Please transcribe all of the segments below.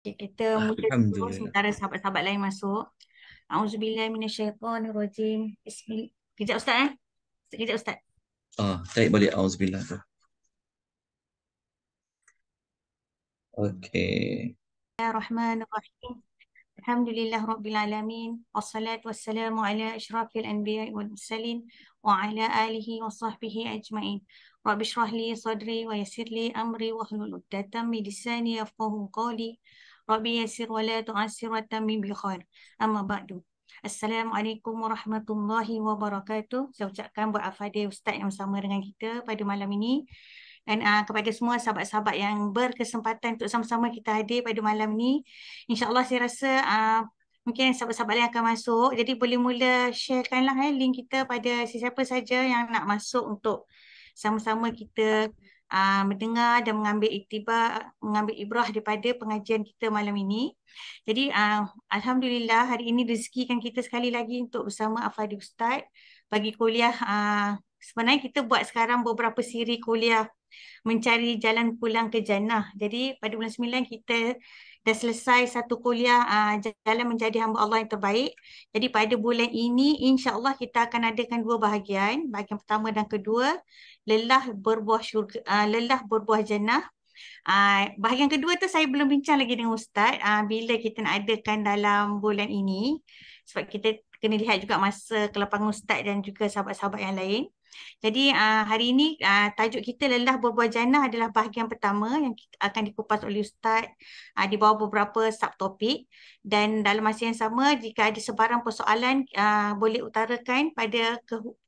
Okay, kita mula dulu Alhamdulillah. sementara sahabat-sahabat lain masuk. Auzubillahi minasyaitonirrajim. Bismillah. Kejap Ustaz eh. Sekejap Ustaz. Tarik balik auzubillah tu. Okey. Bismillahirrahmanirrahim. Alhamdulillah Rabbil Alamin. Wassalatu wassalamu ala asyrafil anbiya wal mursalin wa ala alihi wa sahbihi ajma'in. Rabbi shrah li sadri wa yassir li amri wa hlul 'uqdatam min lisani yafqahu qawli. Rabbi yassir wa la tu'assir wa tammim bil khair. Amma ba'du. Assalamualaikum warahmatullahi wabarakatuh. Saya ucapkan buat Al-Fadhil Ustaz yang bersama dengan kita pada malam ini. Dan kepada semua sahabat-sahabat yang berkesempatan untuk sama-sama kita hadir pada malam ini. InsyaAllah saya rasa mungkin sahabat-sahabat lain akan masuk. Jadi boleh mula sharekanlah link kita pada sesiapa saja yang nak masuk untuk sama-sama kita mendengar dan mengambil iktibar, mengambil ibrah daripada pengajian kita malam ini. Jadi Alhamdulillah hari ini rezekikan kita sekali lagi untuk bersama Al-Fadhil Ustaz bagi kuliah. Sebenarnya kita buat sekarang beberapa siri kuliah mencari jalan pulang ke jannah. Jadi pada bulan 9 kita dah selesai satu kuliah jalan menjadi hamba Allah yang terbaik. Jadi pada bulan ini insya-Allah kita akan adakan dua bahagian. Bahagian pertama dan kedua, lelah berbuah syurga, lelah berbuah jannah. Bahagian kedua tu saya belum bincang lagi dengan Ustaz bila kita nak adakan dalam bulan ini. Sebab kita kena lihat juga masa kelapangan Ustaz dan juga sahabat-sahabat yang lain. Jadi hari ini tajuk kita lelah berbuah jannah adalah bahagian pertama yang akan dikupas oleh Ustaz di bawah beberapa subtopik. Dan dalam masa yang sama jika ada sebarang persoalan boleh utarakan pada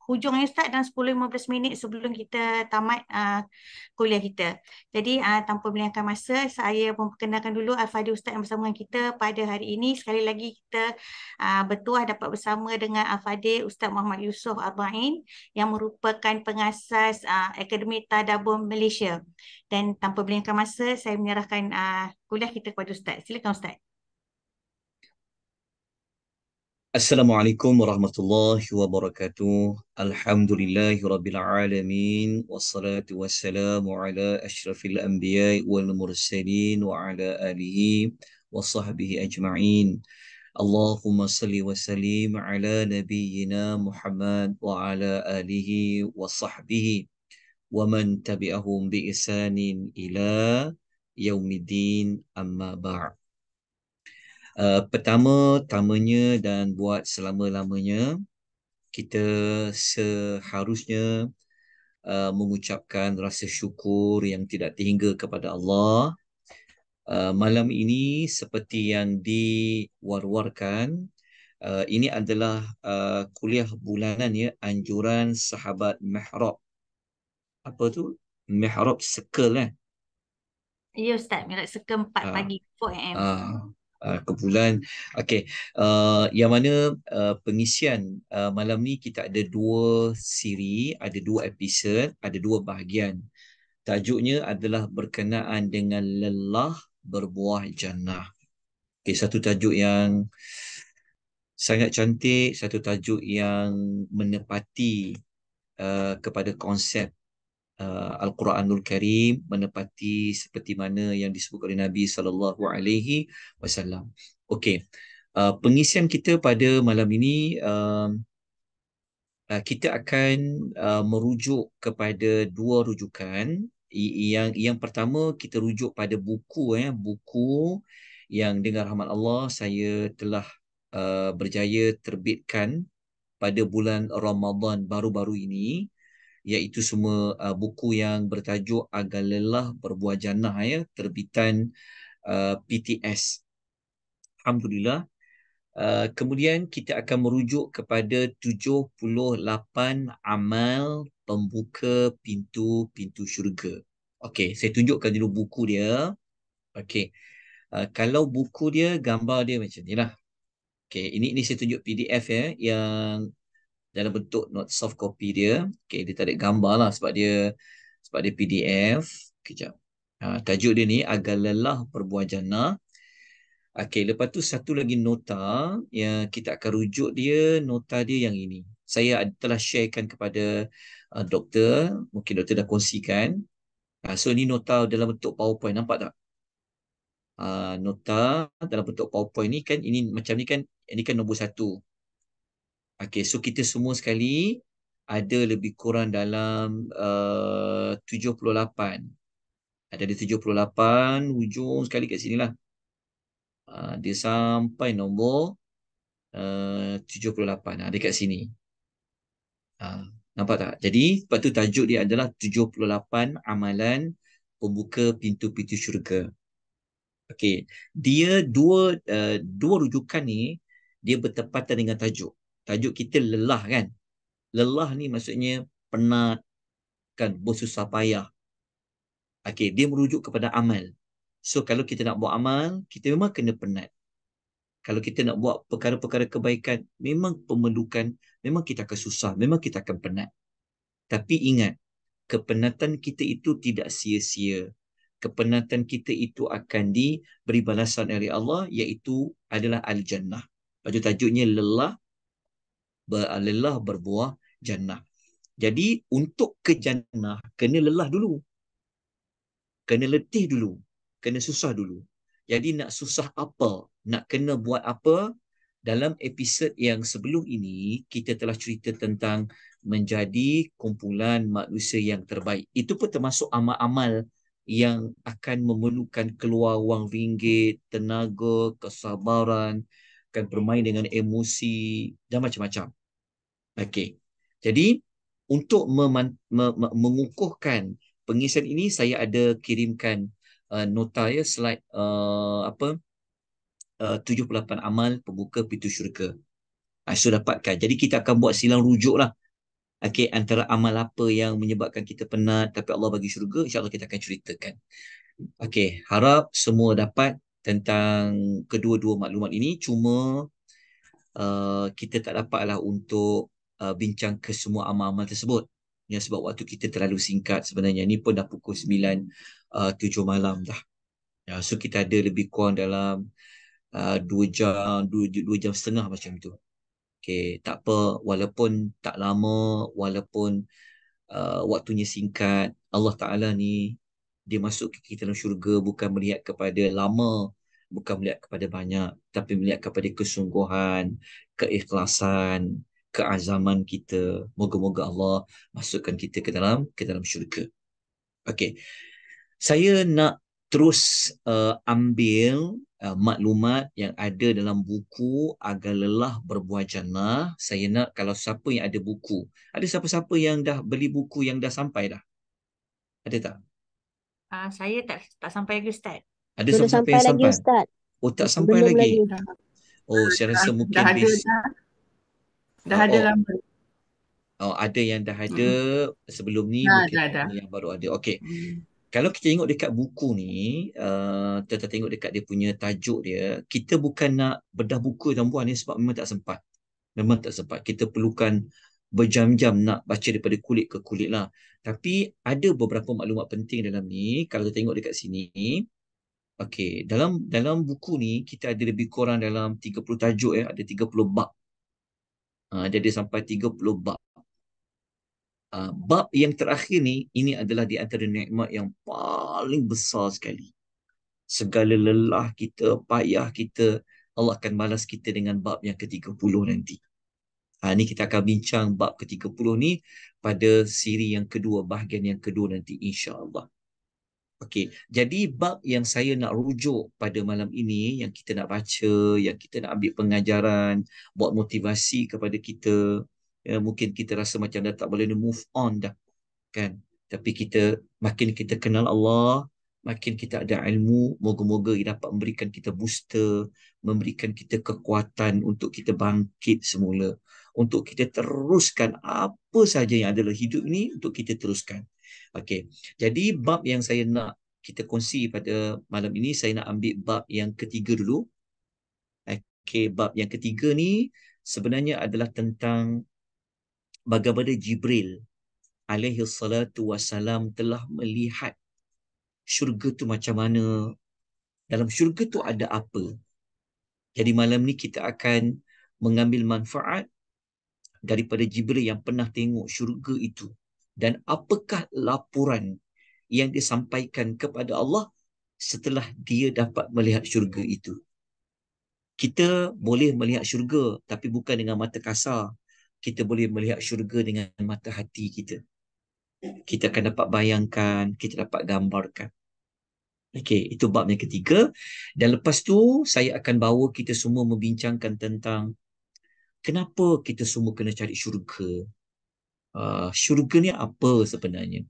hujung Ustaz dalam 10-15 minit sebelum kita tamat kuliah kita. Jadi tanpa melengahkan masa, saya memperkenalkan dulu Al-Fadhil Ustaz yang bersama dengan kita pada hari ini. Sekali lagi kita bertuah dapat bersama dengan Al-Fadhil Ustaz Muhammad Yusof Arba'in yang merupakan pengasas Akademi Tadabbur Malaysia. Dan tanpa melengahkan masa, saya menyerahkan kuliah kita kepada Ustaz. Silakan Ustaz. Assalamualaikum warahmatullahi wabarakatuh. Alhamdulillahi rabbil alamin. Wassalatu wassalamu ala asyrafil anbiya'i wal mursalin wa ala alihi wa sahbihi ajma'in. Allahumma salli wa sallim ala nabiyyina Muhammad wa ala alihi wa sahbihi wa man tabi'ahum bi ihsanin ila yaumiddin amma ba'. Pertama-tamanya dan buat selama-lamanya, kita seharusnya mengucapkan rasa syukur yang tidak terhingga kepada Allah. Malam ini seperti yang diwar-warkan, ini adalah kuliah bulanan ya, anjuran sahabat Mihrab. Apa tu? Mihrab Circle kan? Ya Ustaz, Mirat Seka 4 Ah, pagi, 4 AM. Kebulan. Okey, yang mana pengisian malam ni kita ada dua siri, ada dua episod, ada dua bahagian. Tajuknya adalah berkenaan dengan lelah berbuah jannah. Okey, satu tajuk yang sangat cantik, satu tajuk yang menepati kepada konsep Al-Quranul Karim, menepati seperti mana yang disebut oleh Nabi SAW. Okey, pengisian kita pada malam ini, kita akan merujuk kepada dua rujukan. Yang pertama kita rujuk pada buku yang dengan rahmat Allah saya telah berjaya terbitkan pada bulan Ramadan baru-baru ini, iaitu semua buku yang bertajuk Agar Lelah Berbuah Jannah ya, terbitan PTS. Alhamdulillah. Kemudian kita akan merujuk kepada 78 amal pembuka pintu-pintu syurga. Okey, saya tunjukkan dulu buku dia. Okey. Kalau buku dia, gambar dia macam ni lah. Okey, ini saya tunjuk PDF ya, yang dalam bentuk not soft copy dia. Okey, dia tak ada gambar lah sebab dia PDF. Kejap. Tajuk dia ni Agar Lelah Berbuah Jannah. Okey, lepas tu satu lagi nota yang kita akan rujuk dia, nota dia yang ini. Saya telah sharekan kepada doktor, mungkin doktor dah kongsikan. So ni nota dalam bentuk PowerPoint, nampak tak? nota dalam bentuk PowerPoint ni kan, ini macam ni kan, ini kan nombor 1. Okey, so kita semua sekali ada lebih kurang dalam 78. Ada 78 hujung sekali kat sini lah. Dia sampai nombor 78. Dekat sini. Nampak tak? Jadi, sebab tu tajuk dia adalah 78 amalan pembuka pintu-pintu syurga. Okey, dia dua rujukan ni dia bertepatan dengan tajuk. Tajuk kita lelah kan? Lelah ni maksudnya penat kan, bersusah payah. Okey, dia merujuk kepada amal. So kalau kita nak buat amal, kita memang kena penat. Kalau kita nak buat perkara-perkara kebaikan, memang pemerlukan, memang kita akan susah, memang kita akan penat. Tapi ingat, kepenatan kita itu tidak sia-sia. Kepenatan kita itu akan diberi balasan oleh Allah, iaitu adalah Al-Jannah. Baju tajuknya lelah berbuah jannah. Jadi untuk ke jannah, kena lelah dulu. Kena letih dulu. Kena susah dulu. Jadi nak susah apa? Nak kena buat apa? Dalam episod yang sebelum ini, kita telah cerita tentang menjadi kumpulan manusia yang terbaik. Itu pun termasuk amal-amal yang akan memerlukan keluar wang ringgit, tenaga, kesabaran, akan bermain dengan emosi dan macam-macam. Okey. Jadi, untuk mengukuhkan pengisian ini, saya ada kirimkan nota ya, slide 78 amal pembuka pintu syurga. So dapatkan. Jadi kita akan buat silang rujuk lah. Okay, antara amal apa yang menyebabkan kita penat tapi Allah bagi syurga, insyaAllah kita akan ceritakan. Okay, harap semua dapat tentang kedua-dua maklumat ini. Cuma kita tak dapatlah untuk bincang ke semua amal-amal tersebut. Ya, sebab waktu kita terlalu singkat sebenarnya. Ini pun dah pukul 9, 7 malam dah. Ya, so kita ada lebih kurang dalam 2 jam, 2 jam setengah macam tu. Okay, tak apa. Walaupun tak lama, walaupun waktunya singkat, Allah Ta'ala ni, dia masuk ke kita dalam syurga bukan melihat kepada lama, bukan melihat kepada banyak, tapi melihat kepada kesungguhan, keikhlasan, keazaman kita. Moga-moga Allah masukkan kita ke dalam syurga. Okey. Saya nak terus ambil maklumat yang ada dalam buku Agar Lelah Berbuah Jannah. Saya nak, kalau siapa yang ada buku, ada siapa-siapa yang dah beli buku yang dah sampai dah? Ada tak? Saya tak sampai lagi Ustaz. Ada Belum siapa-siapa sampai yang lagi sampai? Ustaz. Oh, tak sampai Belum lagi. lagi. Oh, saya rasa Dah mungkin ada basic. dah ada lama. Ada yang dah ada sebelum ni, mungkin Dah. ini yang baru ada. Okey. Hmm. Kalau kita tengok dekat buku ni, kita tengok dekat dia punya tajuk dia, kita bukan nak bedah buku tuan-puan ni sebab memang tak sempat. Memang tak sempat. Kita perlukan berjam-jam nak baca daripada kulit ke kulit lah. Tapi ada beberapa maklumat penting dalam ni. Kalau kita tengok dekat sini, okey, dalam buku ni kita ada lebih kurang dalam 30 tajuk ya, ada 30 bab. Jadi sampai 30 bab. Bab yang terakhir ni, ini adalah di antara nikmat yang paling besar sekali. Segala lelah kita, payah kita, Allah akan balas kita dengan bab yang ke-30 nanti. Ni kita akan bincang bab ke-30 ni pada siri yang kedua, bahagian yang kedua nanti insya-Allah. Okey, jadi bab yang saya nak rujuk pada malam ini, yang kita nak baca, yang kita nak ambil pengajaran, buat motivasi kepada kita. Ya, mungkin kita rasa macam dah tak boleh move on dah, kan? Tapi makin kita kenal Allah, makin kita ada ilmu, moga-moga ia dapat memberikan kita booster, memberikan kita kekuatan untuk kita bangkit semula, untuk kita teruskan apa saja yang adalah hidup ini, untuk kita teruskan. Okey. Jadi bab yang saya nak kita kongsi pada malam ini, saya nak ambil bab yang ketiga dulu. Okey, bab yang ketiga ni sebenarnya adalah tentang bagaimana Jibril alaihi salatu wassalam telah melihat syurga tu macam mana, dalam syurga tu ada apa. Jadi malam ni kita akan mengambil manfaat daripada Jibril yang pernah tengok syurga itu, dan apakah laporan yang disampaikan kepada Allah setelah dia dapat melihat syurga itu. Kita boleh melihat syurga tapi bukan dengan mata kasar. Kita boleh melihat syurga dengan mata hati kita. Kita akan dapat bayangkan, kita dapat gambarkan. Okey, itu bab yang ketiga. Dan lepas tu, saya akan bawa kita semua membincangkan tentang kenapa kita semua kena cari syurga. Syurga ni apa sebenarnya?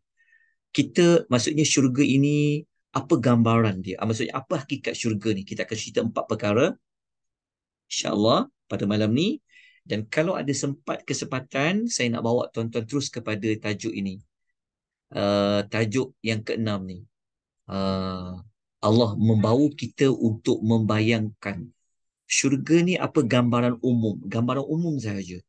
Maksudnya syurga ini, apa gambaran dia? Maksudnya apa hakikat syurga ni? Kita akan cerita 4 perkara, insyaAllah, pada malam ni. Dan kalau ada kesempatan, saya nak bawa tuan-tuan terus kepada tajuk ini. Tajuk yang keenam ni. Allah membawa kita untuk membayangkan syurga ni apa gambaran umum sahaja.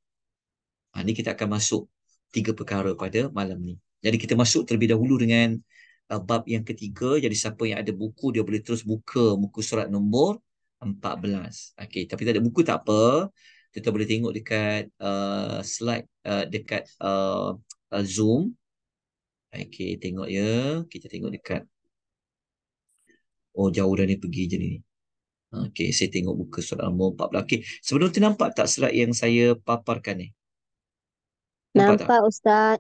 Ni kita akan masuk 3 perkara pada malam ni. Jadi kita masuk terlebih dahulu dengan bab yang ketiga. Jadi siapa yang ada buku dia boleh terus buka muka surat nombor 14. Okey, tapi tak ada buku tak apa. Kita boleh tengok dekat slide dekat Zoom. Okey, tengok ya. Kita tengok dekat. Oh, jauh dah ni pergi je ni. Okey, saya tengok buka surat nombor 14. Okey, sebelum tu nampak tak slide yang saya paparkan ni? Nampak tak? Nampak Ustaz.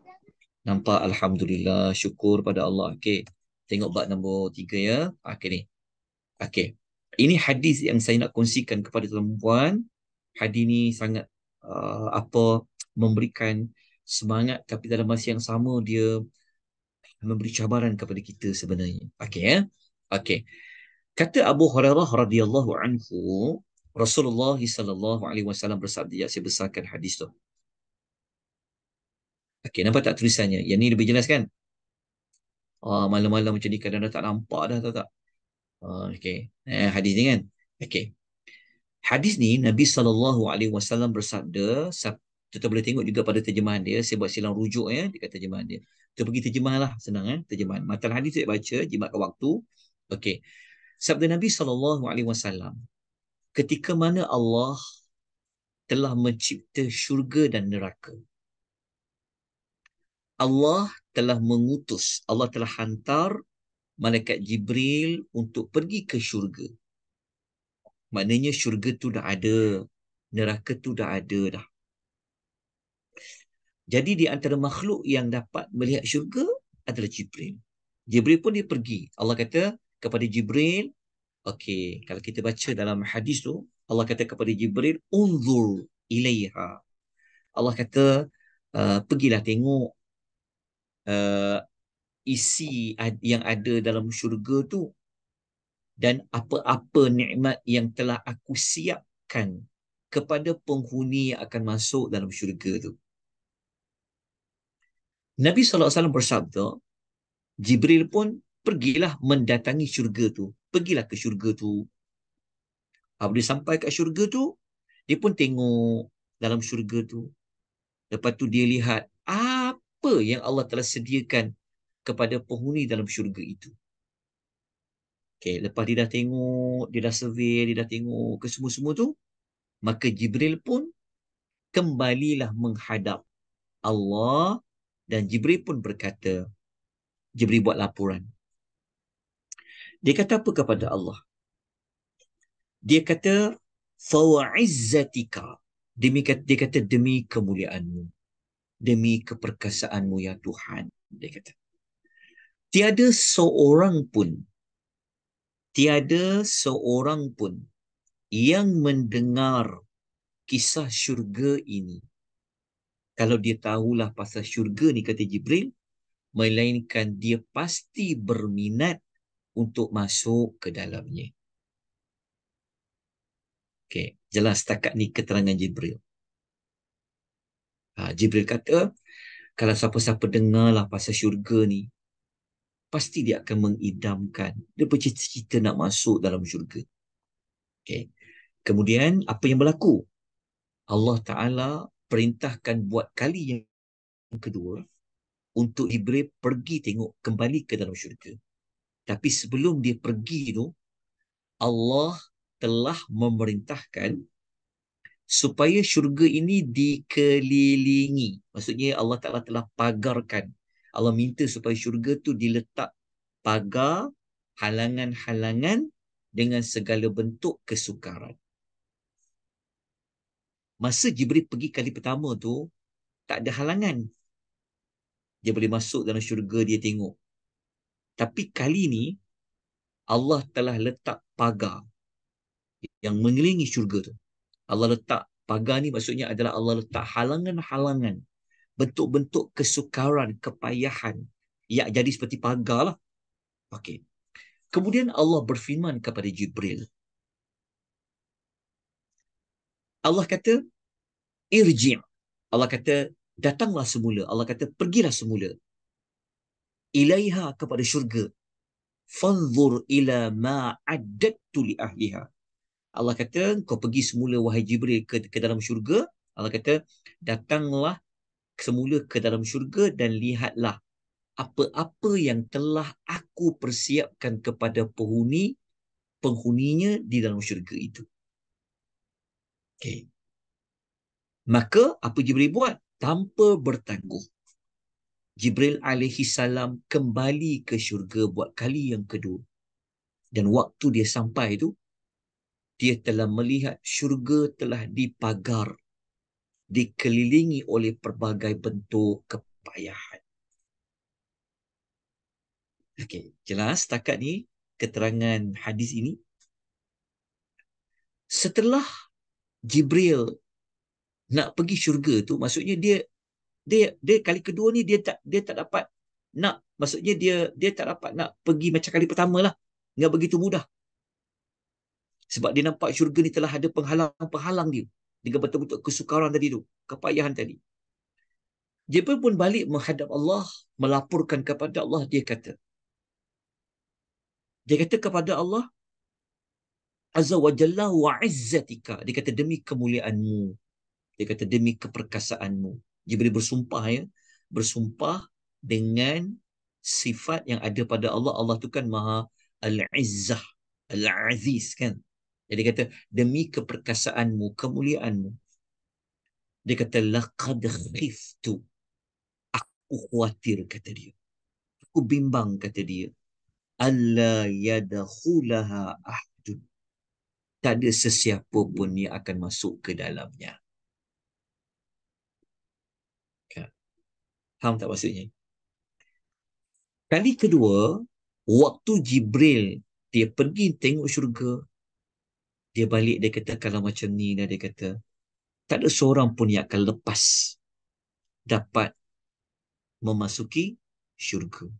Nampak, Alhamdulillah. Syukur pada Allah. Okey, tengok bab nombor 3 ya. Okey ni. Okey. Ini hadis yang saya nak kongsikan kepada tuan-puan. Hadis ni sangat memberikan semangat, tapi dalam masa yang sama dia memberi cabaran kepada kita sebenarnya. Okey ya. Okey. Kata Abu Hurairah radhiyallahu anhu, Rasulullah sallallahu alaihi wasallam bersabda, saya besarkan hadis tu. Okey, nampak tak tulisannya? Yang ni lebih jelas kan? Malam-malam macam ni kadang dah tak nampak dah, tahu tak? Okey. Hadis ni kan? Okey. Hadis ni Nabi sallallahu alaihi wasallam bersabda, kita boleh tengok juga pada terjemahan dia. Saya buat silang rujuk ya dekat terjemahan dia. Kita pergi terjemahan lah, senang terjemahan. Matan hadis saya baca, jimatkan waktu. Okey. Sabda Nabi sallallahu alaihi wasallam, ketika mana Allah telah mencipta syurga dan neraka, Allah telah mengutus, Allah telah hantar malaikat Jibril untuk pergi ke syurga. Maknanya syurga tu dah ada, neraka tu dah ada dah. Jadi di antara makhluk yang dapat melihat syurga adalah Jibril. Jibril pun dia pergi. Allah kata kepada Jibril, okey, kalau kita baca dalam hadis tu, Allah kata kepada Jibril, unzur ilaiha. Allah kata, pergilah tengok isi yang ada dalam syurga tu dan apa-apa nikmat yang telah aku siapkan kepada penghuni yang akan masuk dalam syurga tu. Nabi SAW bersabda, Jibril pun pergilah mendatangi syurga tu. Pergilah ke syurga tu. Bila sampai kat syurga tu, dia pun tengok dalam syurga tu. Lepas tu dia lihat apa yang Allah telah sediakan kepada penghuni dalam syurga itu. Okay, lepas dia dah tengok, dia dah survey, dia dah tengok ke semua-semua tu, maka Jibril pun kembalilah menghadap Allah dan Jibril pun berkata, Jibril buat laporan. Dia kata apa kepada Allah? Dia kata, fawa'izzatika. Dia kata, demi kemuliaanmu. Demi keperkasaanmu ya Tuhan. Dia kata, tiada seorang pun yang mendengar kisah syurga ini, kalau dia tahulah pasal syurga ni, kata Jibril, melainkan dia pasti berminat untuk masuk ke dalamnya. Okey, jelas setakat ni keterangan Jibril. Jibril kata, kalau siapa-siapa dengarlah pasal syurga ni, pasti dia akan mengidamkan. Dia bercita-cita nak masuk dalam syurga. Okay. Kemudian, apa yang berlaku? Allah Ta'ala perintahkan buat kali yang kedua untuk Jibril pergi tengok kembali ke dalam syurga. Tapi sebelum dia pergi tu, Allah telah memerintahkan supaya syurga ini dikelilingi. Maksudnya Allah Ta'ala telah pagarkan. Allah minta supaya syurga tu diletak pagar halangan-halangan dengan segala bentuk kesukaran. Masa Jibril pergi kali pertama tu, tak ada halangan. Dia boleh masuk dalam syurga, dia tengok. Tapi kali ni, Allah telah letak pagar yang mengelilingi syurga tu. Allah letak pagar ni maksudnya adalah Allah letak halangan-halangan, bentuk-bentuk kesukaran, kepayahan yang jadi seperti pagar lah. Okey. Kemudian Allah berfirman kepada Jibril. Allah kata, irji'. Allah kata, datanglah semula. Allah kata, pergilah semula. Ilaiha, kepada syurga. Fanzur ila ma addadtu li ahliha. Allah kata, kau pergi semula wahai Jibril ke dalam syurga. Allah kata, datanglah semula ke dalam syurga dan lihatlah apa-apa yang telah aku persiapkan kepada penghuninya di dalam syurga itu. Okay. Maka apa Jibril buat? Tanpa bertangguh, Jibril alaihi salam kembali ke syurga buat kali yang kedua. Dan waktu dia sampai tu, dia telah melihat syurga telah dipagar, dikelilingi oleh pelbagai bentuk kepayahan. Okey, jelas setakat ni keterangan hadis ini. Setelah Jibril nak pergi syurga tu, maksudnya dia kali kedua ni dia tak dapat nak, maksudnya dia tak dapat nak pergi macam kali pertama lah. Enggak begitu mudah. Sebab dia nampak syurga ni telah ada penghalang-penghalang dia dengan betul-betul kesukaran tadi tu, kepayahan tadi. Jibril pun balik menghadap Allah, melaporkan kepada Allah. Dia kata kepada Allah, Azza wa Jalla wa izzatika. Dia kata, demi kemuliaanmu. Dia kata, demi keperkasaanmu. Jibril bersumpah, ya. Bersumpah dengan sifat yang ada pada Allah. Allah tu kan maha al-izzah, al-aziz kan. Jadi dia kata, demi keperkasaanmu, kemuliaanmu. Dia kata, laqad khiftu. Aku khawatir, kata dia. Aku bimbang, kata dia. Alla yadakhulaha ahadun. Tak ada sesiapa pun yang akan masuk ke dalamnya. Faham tak maksudnya? Kali kedua, waktu Jibril dia pergi tengok syurga, dia balik, dia kata, kalau macam ni dah, dia kata, tak ada seorang pun yang akan lepas dapat memasuki syurga.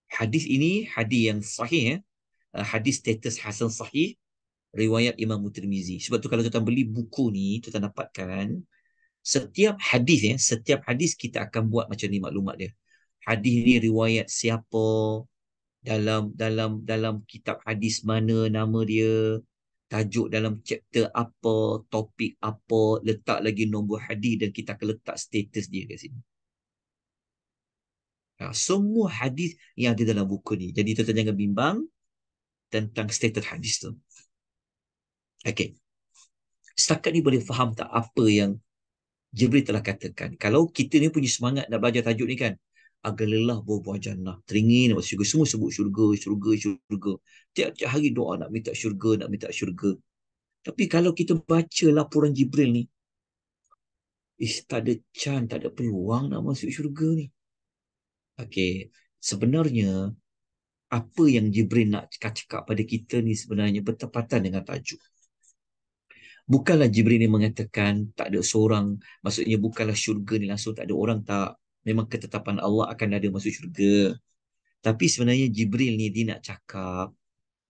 Hadis ini hadis yang sahih, ya. Hadis status hasan sahih, riwayat Imam Tirmizi. Sebab tu kalau tuan beli buku ni, tuan dapatkan setiap hadis kita akan buat macam ni maklumat dia. Hadis ni riwayat siapa, dalam kitab hadis mana nama dia, tajuk dalam chapter apa, topik apa, letak lagi nombor hadis dan kita akan letak status dia kat sini. Semua hadis yang ada dalam buku ni. Jadi tuan-tuan jangan bimbang tentang status hadis tu. Okey. Setakat ni boleh faham tak apa yang Jibril telah katakan? Kalau kita ni punya semangat nak belajar tajuk ni kan, agak lelah buah-buah jannah, teringin nak masuk syurga, semua sebut syurga. Tiap-tiap hari doa nak minta syurga. Tapi kalau kita baca laporan Jibril ni, tak ada chance, tak ada peluang nak masuk syurga ni. Okey, sebenarnya apa yang Jibril nak cakap pada kita ni sebenarnya bertepatan dengan tajuk. Bukanlah Jibril ni mengatakan tak ada seorang, maksudnya bukanlah syurga ni langsung tak ada orang, tak. Memang ketetapan Allah akan ada masuk syurga. Tapi sebenarnya Jibril ni dia nak cakap,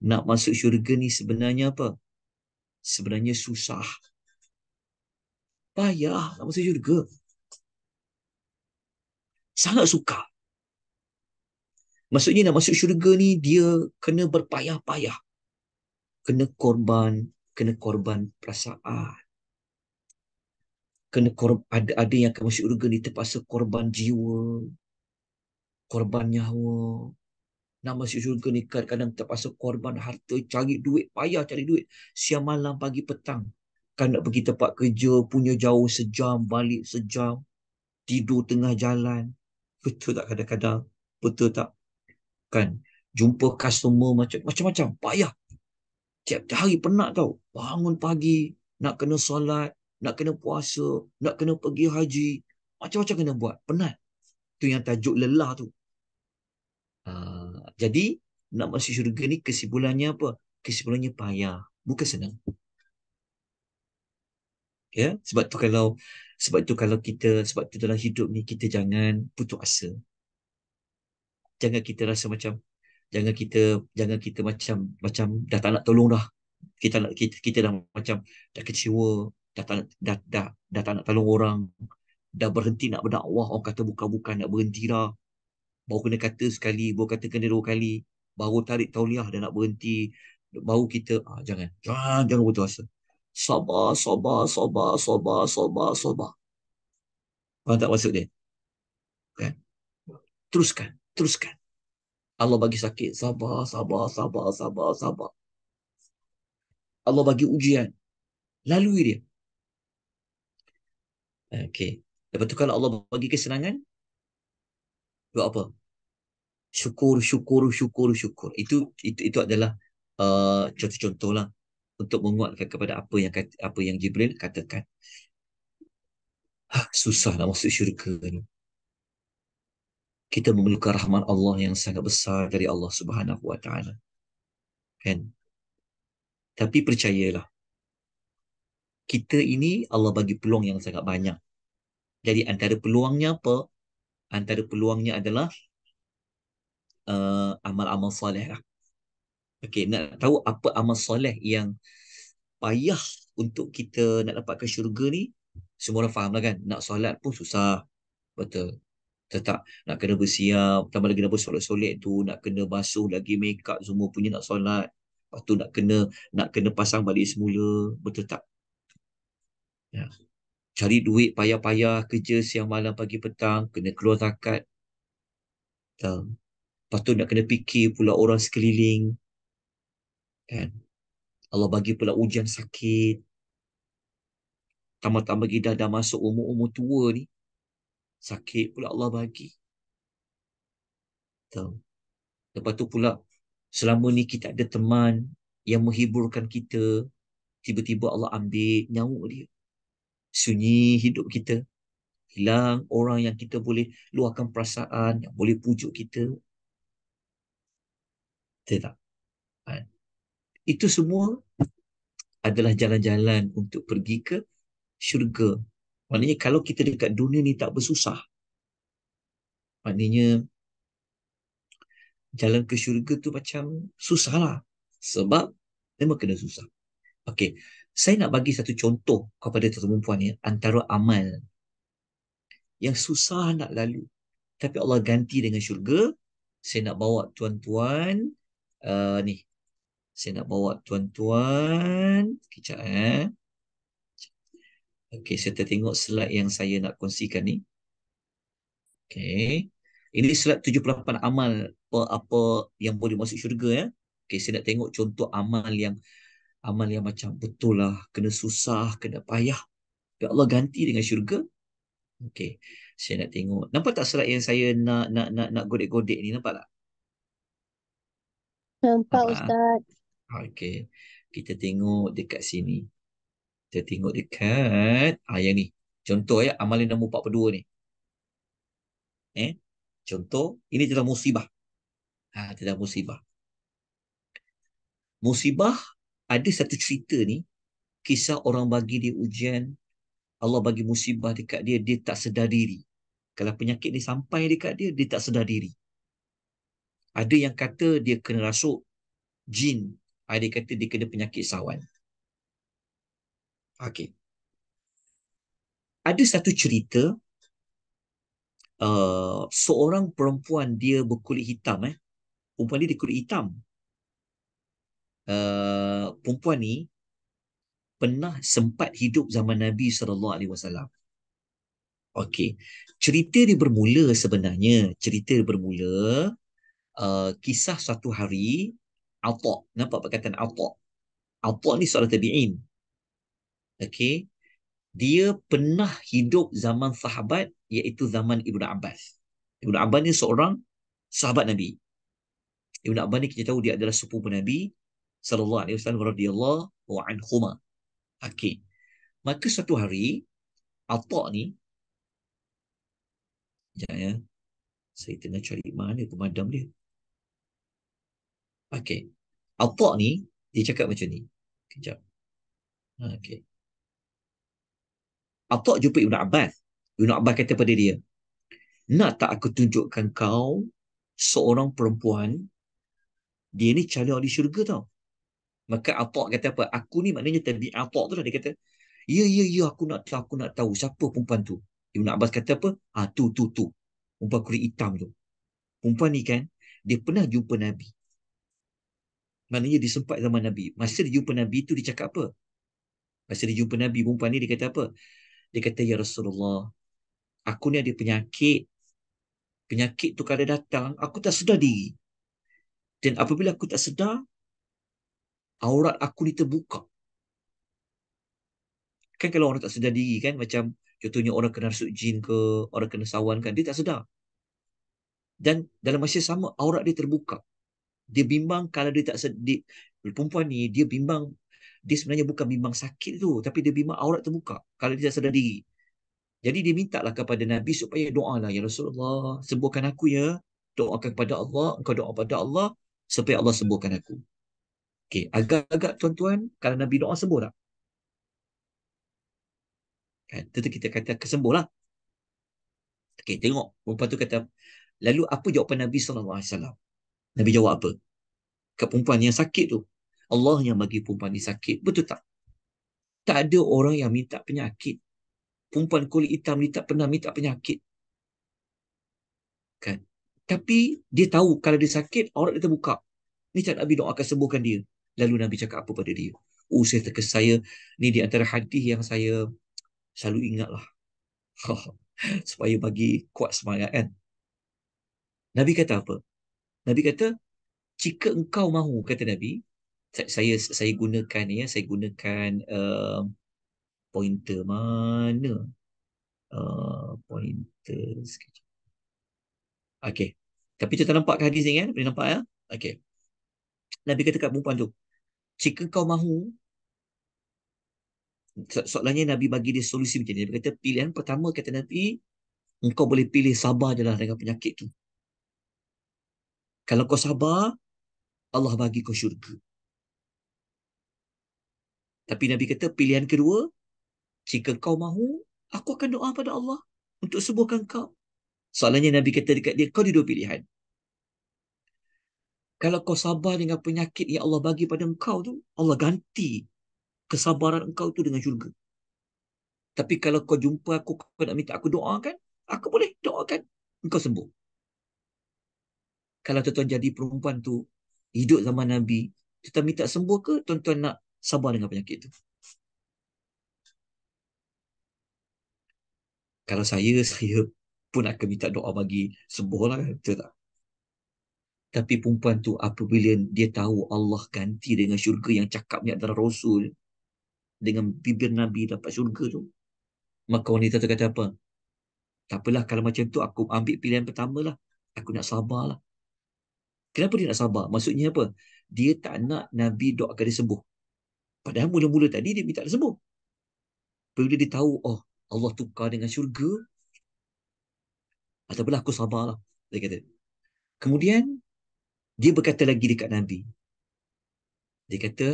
nak masuk syurga ni sebenarnya apa? Sebenarnya susah. Payah nak masuk syurga. Sangat sukar. Maksudnya nak masuk syurga ni dia kena berpayah-payah. Kena korban perasaan. Ada yang akan masuk syurga ni terpaksa korban jiwa, korban nyawa. Nak masuk syurga ni kadang-kadang terpaksa korban harta, cari duit, payah cari duit. Siang malam, pagi petang. Kan nak pergi tempat kerja, punya jauh sejam, balik sejam. Tidur tengah jalan. Betul tak kadang-kadang? Betul tak? Kan? jumpa customer macam-macam, payah. Tiap hari penat tau. Bangun pagi, nak kena solat, nak kena puasa, nak kena pergi haji. Macam-macam kena buat. Penat. Tu yang tajuk lelah tu. Jadi, nak masuk syurga ni kesimpulannya apa? Kesimpulannya payah. Bukan senang. Ya, sebab tu dalam hidup ni kita jangan putus asa. Jangan kita rasa macam jangan kita macam dah tak nak tolong dah. Kita dah macam dah kecewa, dah tak nak tolong orang, dah berhenti nak berdakwah, orang kata bukan nak berhenti dah. Baru kena kata sekali, baru kata kena dua kali, baru tarik tauliah dah nak berhenti, baru kita jangan putus asa. Sabar, sabar, sabar, sabar, sabar, sabar. Faham tak maksud dia? Kan? Teruskan. Allah bagi sakit, sabar, sabar, sabar, sabar, sabar. Allah bagi ujian, lalui dia. Okey. Lepas tu kalau Allah bagi kesenangan, buat apa? Syukur. Itu adalah contoh-contoh lah untuk menguatkan kepada apa yang Jibril katakan. Susah nak masuk syurga ni. Kita memerlukan rahmat Allah yang sangat besar dari Allah Subhanahu Wa Taala. Kan? Tapi percayalah, kita ini Allah bagi peluang yang sangat banyak. Jadi antara peluangnya apa? Antara peluangnya adalah amal-amal soleh lah. Okey, nak tahu apa amal soleh yang payah untuk kita nak dapatkan syurga ni? Semua orang faham lah kan? Nak solat pun susah. Betul. Tetap nak kena bersiap, tambah lagi nak bersolat-solat tu, nak kena basuh lagi make up semua punya nak solat. Lepas tu nak kena pasang balik semula. Betul tak? Ya. Cari duit payah-payah, kerja siang malam pagi petang, kena keluar zakat. Betul. Lepas tu nak kena fikir pula orang sekeliling. Kan? Allah bagi pula ujian sakit. Tambah-tambah kita dah masuk umur-umur tua ni. Sakit pula Allah bagi. Betul. Lepas tu pula, selama ni kita ada teman yang menghiburkan kita. Tiba-tiba Allah ambil nyawa dia. Sunyi hidup kita. Hilang orang yang kita boleh luahkan perasaan, yang boleh pujuk kita. Betul tak? Itu semua adalah jalan-jalan untuk pergi ke syurga. Maknanya kalau kita dekat dunia ni tak bersusah, maknanya jalan ke syurga tu macam susah lah. Sebab memang kena susah. Okey, saya nak bagi satu contoh kepada tuan-tuan puan ya, antara amal yang susah nak lalu, tapi Allah ganti dengan syurga. Saya nak bawa tuan-tuan, ni, saya nak bawa tuan-tuan, sekejap Okey, saya tengok slide yang saya nak kongsikan ni. Okey. Ini slide 78 amal apa yang boleh masuk syurga ya. Okey, saya nak tengok contoh amal yang macam betul lah, kena susah, kena payah. Ya Allah ganti dengan syurga. Okey. Saya nak tengok. Nampak tak slide yang saya nak godek-godek ni, nampak tak? Nampak Nampak? Ustaz. Okey. Kita tengok dekat sini. Kita tengok dekat yang ni. Contoh ya, amal yang nombor 42 ni. Contoh, ini adalah musibah. Adalah musibah. Musibah, ada satu cerita ni, kisah orang bagi dia ujian, Allah bagi musibah dekat dia, dia tak sedar diri. Kalau penyakit ni sampai dekat dia, dia tak sedar diri. Ada yang kata dia kena rasuk jin. Ada yang kata dia kena penyakit sawan. Okey. Ada satu cerita, seorang perempuan dia berkulit hitam. Perempuan dia kulit hitam. Perempuan ni pernah sempat hidup zaman Nabi SAW. Okey. Cerita dia bermula sebenarnya. Kisah satu hari, Atha. Nampak perkataan Atha? Atha ni seorang tabi'in. Okey. Dia pernah hidup zaman sahabat, iaitu zaman Ibnu Abbas. Ibnu Abbas ni seorang sahabat Nabi. Ibn Abbas ni kita tahu dia adalah sepupu Nabi sallallahu alaihi wasallam radhiyallahu anhuma. Okey. Maka suatu hari Atha ni, sekejap ya. Saya tengah cari mana pemadam dia. Okey. Atha ni dia cakap macam ni. Kejap. Okey. Atha jumpa Ibn Abbas. Ibn Abbas kata pada dia, nak tak aku tunjukkan kau seorang perempuan, dia ni calon ahli syurga tau. Maka Atha kata apa? Aku ni maknanya tabi Atha tu lah. Dia kata, ya, aku nak tahu siapa perempuan tu. Ibn Abbas kata apa? Tu. Perempuan kulit hitam tu. Perempuan ni kan, dia pernah jumpa Nabi. Maknanya dia sempat zaman Nabi. Masa dia jumpa Nabi tu, dia cakap apa? Masa dia jumpa Nabi, perempuan ni dia kata apa? Dia kata, ya Rasulullah, aku ni ada penyakit. Penyakit tu kalau datang, aku tak sedar diri. Dan apabila aku tak sedar, aurat aku ni terbuka. Kan kalau orang tak sedar diri kan, macam contohnya orang kena rasuk jin ke, orang kena sawan kan, dia tak sedar. Dan dalam masa sama, aurat dia terbuka. Dia bimbang kalau dia tak sedar. Perempuan ni, dia bimbang. Dia sebenarnya bukan bimbang sakit tu, tapi dia bimbang aurat terbuka kalau dia tak sedar diri. Jadi dia mintalah kepada Nabi supaya doalah, ya Rasulullah, sembuhkan aku ya. Doakan kepada Allah, engkau doa kepada Allah supaya Allah sembuhkan aku. Okey, agak-agak tuan-tuan, kalau Nabi doa sembuh tak? Kan, tentu kita kata kesembuh lah. Okey, tengok perempuan tu kata, lalu apa jawapan Nabi SAW? Nabi jawab apa? Ke perempuan yang sakit tu, Allah yang bagi perempuan ni sakit. Betul tak? Tak ada orang yang minta penyakit. Perempuan kulit hitam ni tak pernah minta penyakit. Kan? Tapi dia tahu kalau dia sakit, aurat dia terbuka. Ni tak Nabi doakan sembuhkan dia. Lalu Nabi cakap apa pada dia? Saya terkesan, saya ni di antara hadis yang saya selalu ingat lah. Supaya bagi kuat semangat kan. Nabi kata apa? Nabi kata, jika engkau mahu, kata Nabi, saya gunakan ya, saya gunakan pointer mana? Pointer sekejap. Okey. Tapi kita nampak hadis ni kan? Boleh nampak ya? Okey. Nabi kata kat perempuan tu, jika kau mahu, soalannya Nabi bagi dia solusi macam ni. Nabi kata, pilihan pertama, kata Nabi, engkau boleh pilih sabar je lah dengan penyakit tu. Kalau kau sabar, Allah bagi kau syurga. Tapi Nabi kata, pilihan kedua, jika kau mahu, aku akan doa pada Allah untuk sembuhkan kau. Soalannya Nabi kata dekat dia, kau ada dua pilihan. Kalau kau sabar dengan penyakit yang Allah bagi pada engkau tu, Allah ganti kesabaran engkau tu dengan syurga. Tapi kalau kau jumpa aku, kau nak minta aku doakan, aku boleh doakan engkau sembuh. Kalau tuan-tuan jadi perempuan tu, hidup zaman Nabi, tuan minta sembuh ke tuan-tuan nak sabar dengan penyakit tu? Kalau saya pun akan minta doa bagi sembuh lah, betul tak? Tapi perempuan tu apabila dia tahu Allah ganti dengan syurga yang cakapnya adalah Rasul, dengan bibir Nabi dapat syurga tu, maka wanita tu kata apa? Tak apalah kalau macam tu, aku ambil pilihan pertama lah. Aku nak sabar lah. Kenapa dia nak sabar? Maksudnya apa? Dia tak nak Nabi doakan dia sembuh. Padahal mula-mula tadi dia minta dia sembuh. Bila dia tahu, oh Allah tukar dengan syurga, tak apalah aku sabar lah. Dia kata. Kemudian, dia berkata lagi dekat Nabi. Dia kata,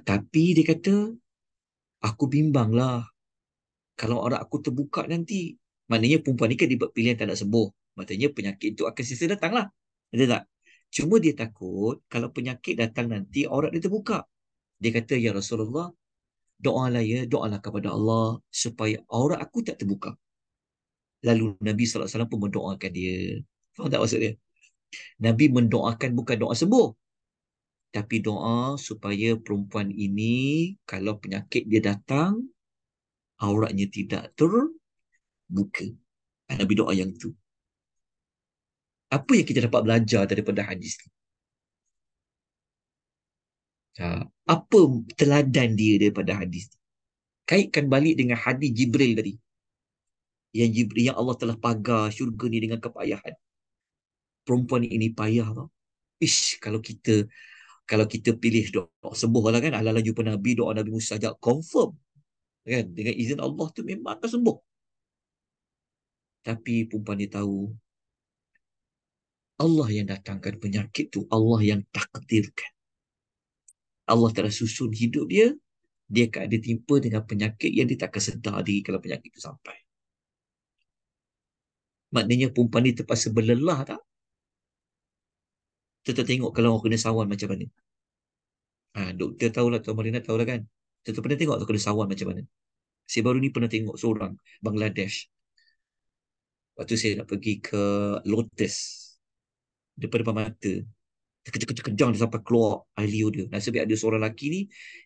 tapi dia kata, aku bimbang lah. Kalau aurat aku terbuka nanti, maknanya perempuan ni kan dia buat pilihan tak nak sembuh. Maknanya penyakit tu akan sisa datang lah. Ada tak? Cuma dia takut kalau penyakit datang nanti, aurat dia terbuka. Dia kata, ya Rasulullah, doalah kepada Allah supaya aurat aku tak terbuka. Lalu Nabi SAW pun mendoakan dia. Faham tak maksud dia? Nabi mendoakan bukan doa sembuh, tapi doa supaya perempuan ini kalau penyakit dia datang, auratnya tidak terbuka. Nabi doa yang itu. Apa yang kita dapat belajar daripada hadis ni? Apa teladan dia daripada hadis ni? Kaitkan balik dengan hadis Jibril tadi. Yang Allah telah pagar syurga ni dengan kepayahan. Perempuan ini payah tau. Kalau kita pilih doa sembuh lah kan, ala-ala jumpa Nabi, doa Nabi Musa ajak confirm kan, dengan izin Allah tu memang akan sembuh. Tapi perempuan dia tahu Allah yang datangkan penyakit tu, Allah yang takdirkan. Allah telah susun hidup dia, dia akan ada timpa dengan penyakit yang dia takkan sedar diri kalau penyakit itu sampai. Maknanya perempuan ni terpaksa berlelah tak? Kita tengok kalau orang kena sawan macam mana. Doktor tahulah, Tuan Marina tahulah kan. Kita pernah tengok tak kena sawan macam mana. Saya baru ni pernah tengok seorang Bangladesh. Waktu saya nak pergi ke Lotus, depan mata, terkejang-kejang dia sampai keluar air liur dia. Nasib baik ada seorang lelaki ni,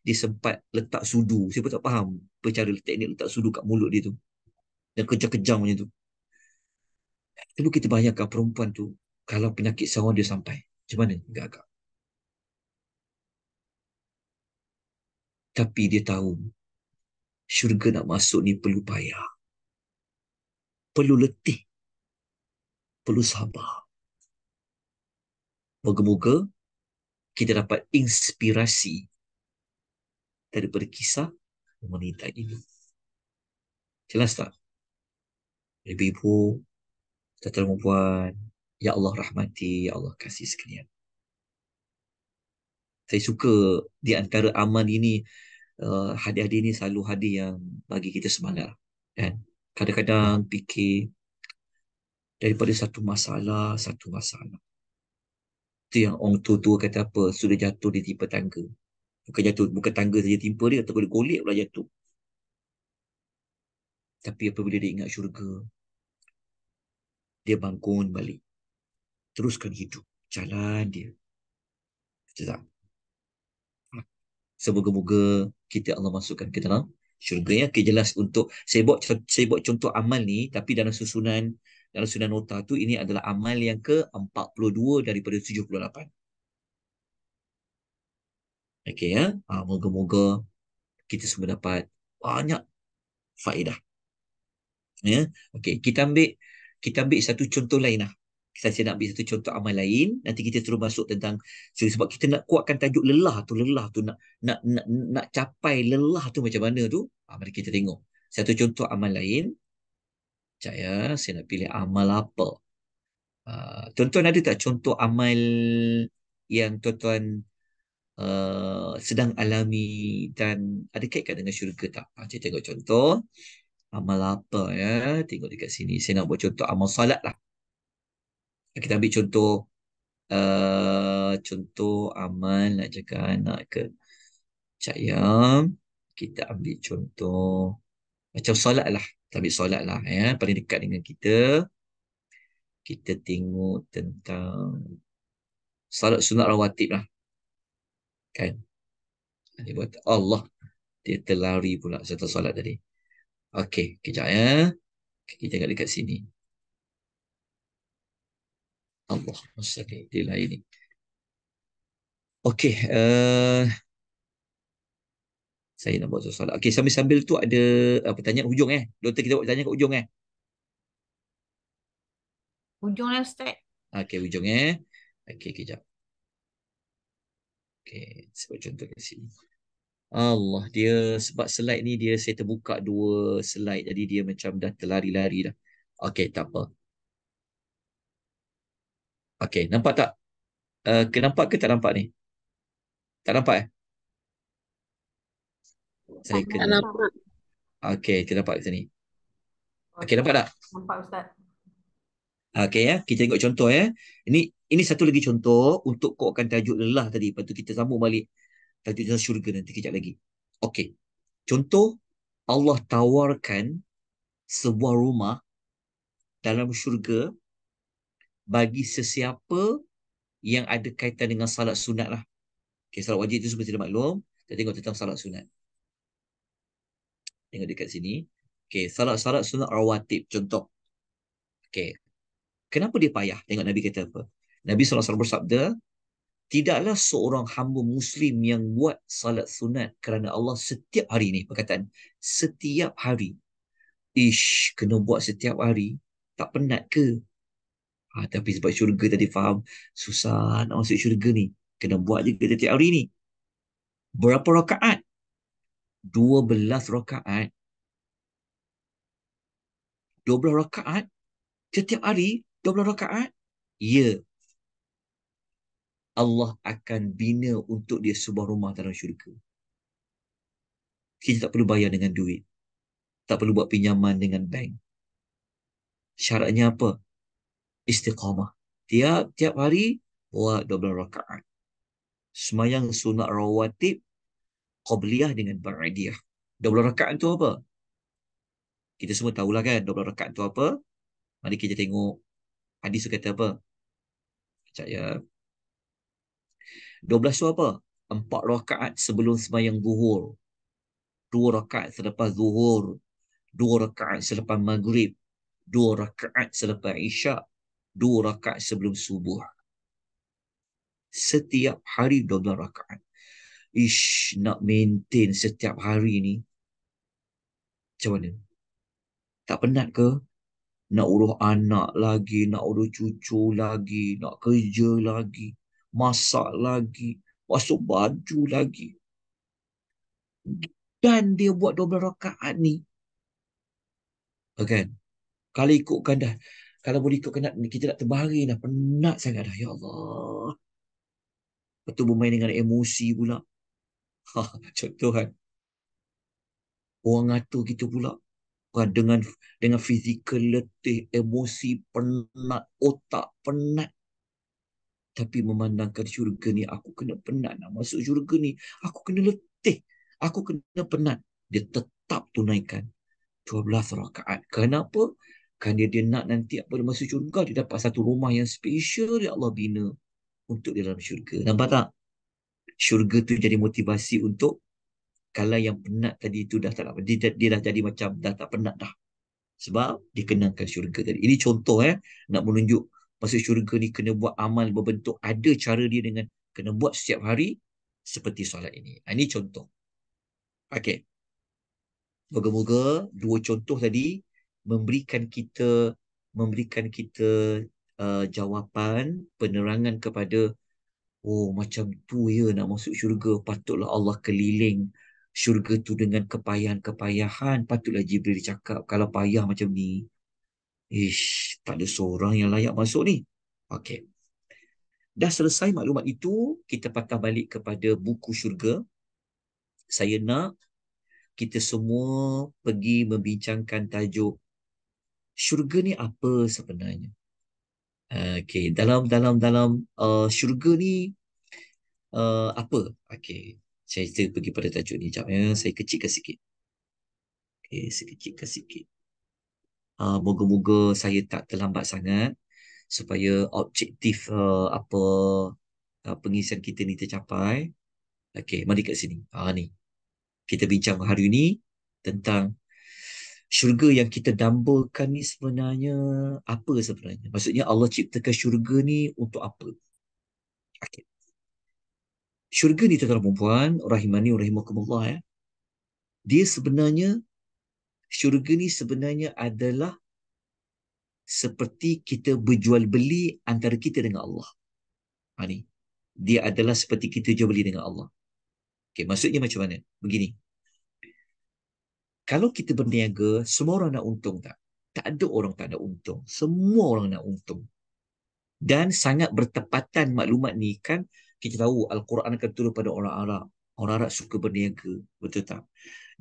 dia sempat letak sudu. Saya pun tak faham cara teknik letak sudu kat mulut dia tu. Dan kejang-kejang macam tu. Cuba kita bayangkan perempuan tu, kalau penyakit sawan dia sampai, macam mana? Agak-agak. Tapi dia tahu, syurga nak masuk ni perlu payah. Perlu letih. Perlu sabar. Moga-moga kita dapat inspirasi daripada kisah wanita ini. Jelas tak? Ibu-ibu, tuan-tuan dan puan, ya Allah rahmati, ya Allah kasih sekalian. Saya suka di antara amal ini, hadiah-hadiah ini selalu hadiah yang bagi kita semangat. Kan? Kadang-kadang fikir daripada satu masalah. Itu yang orang tua-tua kata apa, sudah jatuh di timpa tangga. Bukan tangga saja timpa dia, atau boleh golek pula jatuh. Tapi apabila dia ingat syurga, dia bangun balik. Teruskan hidup. Jalan dia. Betul tak? Semoga-moga kita Allah masukkan ke dalam syurga ya. Okay, jelas untuk saya buat contoh amal ni, tapi dalam susunan nota tu ini adalah amal yang ke-42 daripada 78. Okey ya. Moga-moga kita semua dapat banyak faedah. Ya. Okey, kita ambil satu contoh lain lah. Saya nak ambil satu contoh amal lain, nanti kita terus masuk tentang sebab kita nak kuatkan tajuk lelah tu nak capai lelah tu macam mana tu. Mari kita tengok satu contoh amal lain. Sekejap ya, saya nak pilih amal apa. Tuan-tuan ada tak contoh amal yang tuan-tuan sedang alami dan ada kaitan dengan syurga tak? Saya tengok contoh amal apa ya. Tengok dekat sini. Saya nak buat contoh amal salat lah. Kita ambil contoh amal nak jaga anak ke. Sekejap ya. Kita ambil contoh macam solat lah. Kita ambil solat lah ya. Paling dekat dengan kita. Kita tengok tentang solat sunat rawatib lah. Kan? Dia buat Allah. Dia terlari pula satu solat tadi. Okey, kejap ya. Kita tengok dekat sini. Allah. Dia lain ni. Okey. Saya nak buat soalan. Okey, sambil-sambil tu ada pertanyaan hujung Doktor, kita buat pertanyaan kat hujung Hujung lah Ustaz. Okey, hujung Okey, kejap. Okey, saya buat contoh kat sini. Allah, dia sebab slide ni saya terbuka dua slide, jadi dia macam dah terlari-lari dah. Okey, tak apa. Okey, nampak tak? Nampak ke tak nampak ni? Tak nampak Saya Tak kena. nampak. Okey, kita nampak kat sini. Okey, nampak tak? Nampak Ustaz. Okey ya, kita tengok contoh Ini satu lagi contoh untuk kuatkan tajuk lelah tadi. Lepas tu kita sambung balik tajuk syurga nanti kejap lagi. Okey. Contoh, Allah tawarkan sebuah rumah dalam syurga bagi sesiapa yang ada kaitan dengan salat sunat lah. Okay, salat wajib itu seperti maklum. Kita tengok tentang salat sunat. Tengok dekat sini. Okay, salat sunat rawatib contoh. Okay. Kenapa dia payah? Tengok Nabi kata apa. Nabi SAW bersabda, tidaklah seorang hamba Muslim yang buat salat sunat kerana Allah setiap hari ni. Perkataan setiap hari. Kena buat setiap hari. Tak penat ke? Tapi sebab syurga tadi faham, susah nak masuk syurga ni. Kena buat je kita tiap hari ni. Berapa rakaat? 12 rakaat. 12 rakaat setiap hari, 12 rakaat. Ya, Allah akan bina untuk dia sebuah rumah dalam syurga. Kita tak perlu bayar dengan duit. Tak perlu buat pinjaman dengan bank. Syaratnya apa? Istiqamah. Tiap hari buat 12 rakaat. Semayang sunat rawatib, qabliyah dengan ba'diyah. 12 rakaat tu apa? Kita semua tahulah kan 12 rakaat tu apa? Mari kita tengok hadis tu kata apa? Sekejap ya. 12 tu apa? 4 rakaat sebelum semayang zuhur. 2 rakaat selepas zuhur. 2 rakaat selepas maghrib. 2 rakaat selepas isyak. 2 rakaat sebelum subuh. Setiap hari 12 rakaat. Nak maintain setiap hari ni macam mana? Tak penat ke? Nak urus anak lagi, nak urus cucu lagi, nak kerja lagi, masak lagi, basuh baju lagi. Dan dia buat 12 rakaat ni. Kan? Kalau ikutkan dah, kalau boleh ikutkan dah, kita nak terbaring dah, penat sangat dah. Ya Allah. Lepas tu bermain dengan emosi pula. Contoh kan. Orang ngatur kita pula. Dengan fizikal letih, emosi penat, otak penat. Tapi memandangkan syurga ni, aku kena penat nak masuk syurga ni. Aku kena letih. Aku kena penat. Dia tetap tunaikan 12 rakaat. Kenapa? Kan dia nak nanti apa dia masuk syurga, dia dapat satu rumah yang special yang Allah bina untuk dia dalam syurga. Nampak tak? Syurga tu jadi motivasi untuk kalau yang penat tadi tu dah tak nak, dia dah jadi macam dah tak penat dah. Sebab dikenangkan syurga tadi. Ini contoh nak menunjuk masuk syurga ni kena buat amal berbentuk ada cara dia dengan kena buat setiap hari seperti solat ini. Ini contoh. Okey. Moga-moga dua contoh tadi memberikan kita jawapan, penerangan kepada macam tu ya nak masuk syurga. Patutlah Allah keliling syurga tu dengan kepayahan-kepayahan. Patutlah Jibril cakap kalau payah macam ni, tak ada seorang yang layak masuk ni. Okey. Dah selesai maklumat itu, kita patah balik kepada buku syurga. Saya nak kita semua pergi membincangkan tajuk syurga ni apa sebenarnya. Okey, dalam syurga ni apa? Okey, saya pergi pada tajuk ni jap ya. Saya kecilkan sikit. Okey, saya kecilkan sikit. Moga-moga saya tak terlambat sangat supaya objektif pengisian kita ni tercapai. Okey, mari kat sini. Ni. Kita bincang hari ini tentang syurga yang kita dambakan ni sebenarnya apa sebenarnya? Maksudnya Allah ciptakan syurga ni untuk apa? Okey. Syurga ni tuan-tuan dan puan, rahimani rahimakumullah ya. Dia sebenarnya syurga ni sebenarnya adalah seperti kita berjual beli antara kita dengan Allah. Ni. Dia adalah seperti kita jual beli dengan Allah. Okey, maksudnya macam mana? Begini. Kalau kita berniaga, semua orang nak untung tak? Tak ada orang tak nak untung. Semua orang nak untung. Dan sangat bertepatan maklumat ni kan, kita tahu Al-Quran akan turun pada orang Arab. Orang Arab suka berniaga. Betul tak?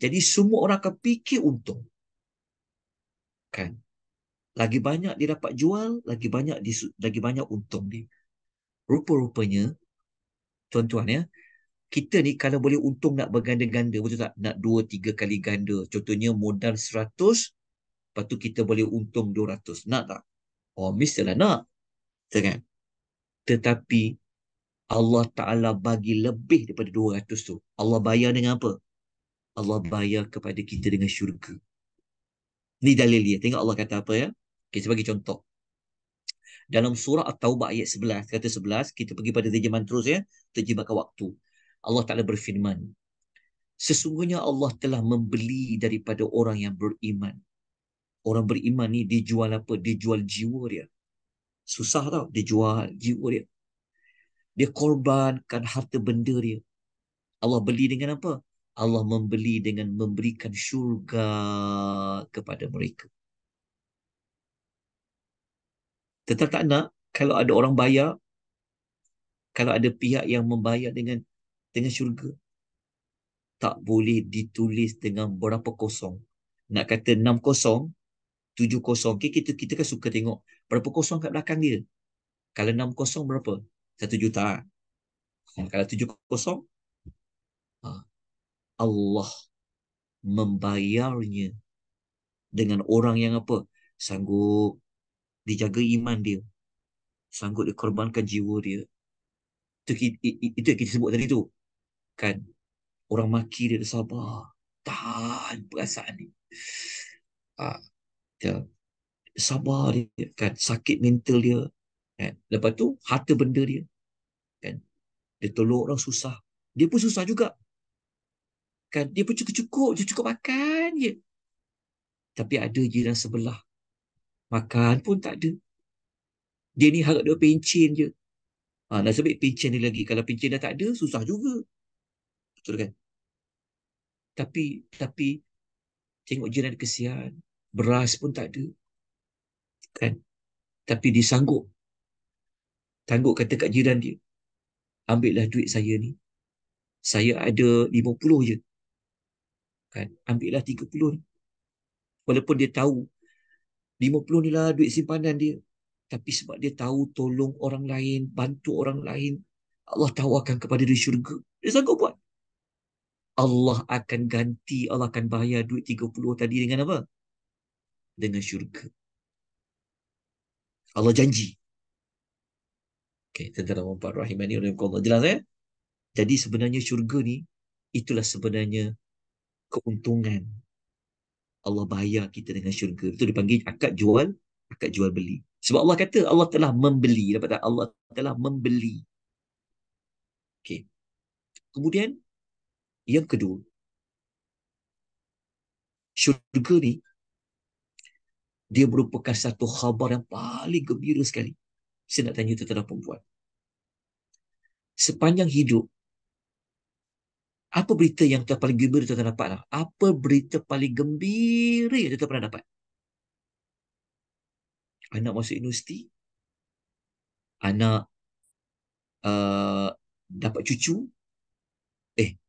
Jadi semua orang akan fikir untung. Kan? Lagi banyak dia dapat jual, lagi banyak untung dia. Rupa-rupanya, tuan-tuan ya, kita ni kalau boleh untung nak berganda-ganda, betul tak? Nak 2-3 kali ganda. Contohnya modal 100, lepas tu kita boleh untung 200. Nak tak? Mestilah nak. Betul kan? Tetapi Allah Ta'ala bagi lebih daripada 200 tu. Allah bayar dengan apa? Allah bayar kepada kita dengan syurga. Ni dalil dia. Tengok Allah kata apa ya. Okay, sebagai contoh. Dalam surah At-Taubah ayat 11, kata 11, kita pergi pada terjemahan terus ya. Terjemahkan waktu. Allah Ta'ala berfirman. Sesungguhnya Allah telah membeli daripada orang yang beriman. Orang beriman ni dia jual apa? Dia jual jiwa dia. Susah tau. Dia jual jiwa dia. Dia korbankan harta benda dia. Allah beli dengan apa? Allah membeli dengan memberikan syurga kepada mereka. Tetap tak nak kalau ada orang bayar, kalau ada pihak yang membayar dengan syurga, tak boleh ditulis dengan berapa kosong. Nak kata 6 kosong, 7 kosong. Okay, kita kan suka tengok berapa kosong kat belakang dia. Kalau 6 kosong berapa? 1 juta. Kalau 7 kosong, Allah membayarnya dengan orang yang apa? Sanggup dijaga iman dia. Sanggup dikorbankan jiwa dia. Itu yang kita sebut tadi tu. Kan? Orang maki dia sabar. Tahan perasaan ni. Ah, dia sabar dia. Kan? Sakit mental dia. Kan? Lepas tu, harta benda dia. Kan? Dia tolong orang susah. Dia pun susah juga. Kan? Dia pun cukup-cukup. Dia cukup makan je. Tapi ada jiran sebelah. Makan pun tak ada. Dia ni harap dia pencen je. Nasib baik pencen dia lagi. Kalau pencen dah tak ada, susah juga. Betul kan? Tapi tengok jiran kesian. Beras pun tak ada. Kan? Tapi dia sanggup. Tanggup kata kat jiran dia. Ambillah duit saya ni. Saya ada 50 je. Kan? Ambillah 30 ni. Walaupun dia tahu 50 ni lah duit simpanan dia. Tapi sebab dia tahu tolong orang lain, bantu orang lain, Allah tawarkan kepada dia syurga. Dia sanggup buat. Allah akan ganti, Allah akan bayar duit 30 tadi dengan apa? Dengan syurga. Allah janji. Okay, tentang Muhammad Rahimani Allah. Jelas Jadi sebenarnya syurga ni, itulah sebenarnya keuntungan. Allah bayar kita dengan syurga. Itu dipanggil akad jual beli. Sebab Allah kata Allah telah membeli. Dapat tak? Allah telah membeli. Okay. Kemudian, yang kedua, syurga ni, dia merupakan satu khabar yang paling gembira sekali. Saya nak tanya tuan-tuan dan perempuan. Sepanjang hidup, apa berita yang paling gembira tuan-tuan dapat lah? Apa berita paling gembira yang tuan-tuan pernah dapat? Anak masuk universiti, anak dapat cucu,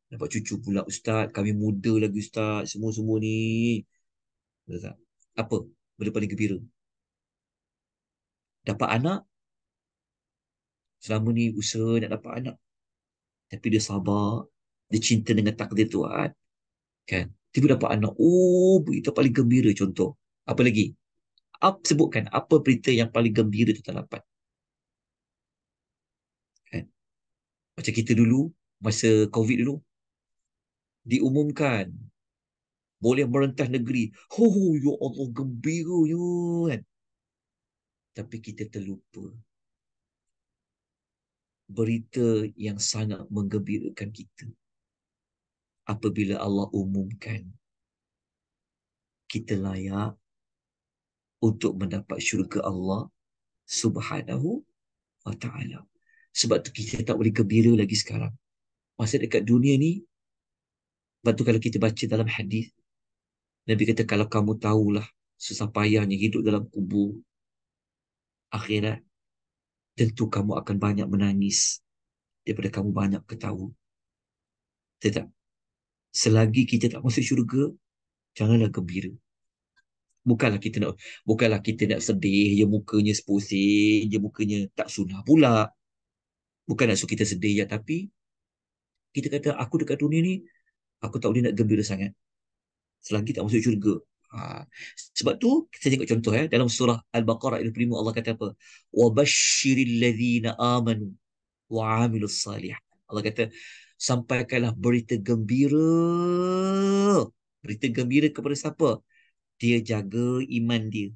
dapat cucu pula ustaz, kami muda lagi ustaz, semua-semua ni. Betul tak? Apa berita paling gembira? Dapat anak, selama ni usaha nak dapat anak, tapi dia sabar, dia cinta dengan takdir Tuhan, kan? Tiba dapat anak, oh berita paling gembira contoh. Apa lagi? Sebutkan apa berita yang paling gembira tu tak dapat. Kan? Macam kita dulu, masa COVID dulu, diumumkan boleh merentas negeri. Oh, ya Allah, gembiranya kan. Tapi kita terlupa berita yang sangat menggembirakan kita. Apabila Allah umumkan kita layak untuk mendapat syurga Allah Subhanahu wa ta'ala. Sebab tu kita tak boleh gembira lagi sekarang. Masa dekat dunia ni, sebab tu kalau kita baca dalam hadis, Nabi kata kalau kamu tahulah susah payahnya hidup dalam kubur akhirat, tentu kamu akan banyak menangis daripada kamu banyak ketawa. Tidak. Selagi kita tak masuk syurga, janganlah gembira. Bukanlah kita nak sedih je mukanya sepusing je mukanya tak sunnah pula. Bukan nak suruh kita sedih je, tapi kita kata aku dekat dunia ni aku tak boleh nak gembira sangat selagi tak masuk syurga. Sebab tu kita tengok contoh dalam surah Al-Baqarah ayat 25 Allah kata apa? Wa basyiril ladzina amanu wa amilus salih. Allah kata sampaikanlah berita gembira. Berita gembira kepada siapa? Dia jaga iman dia.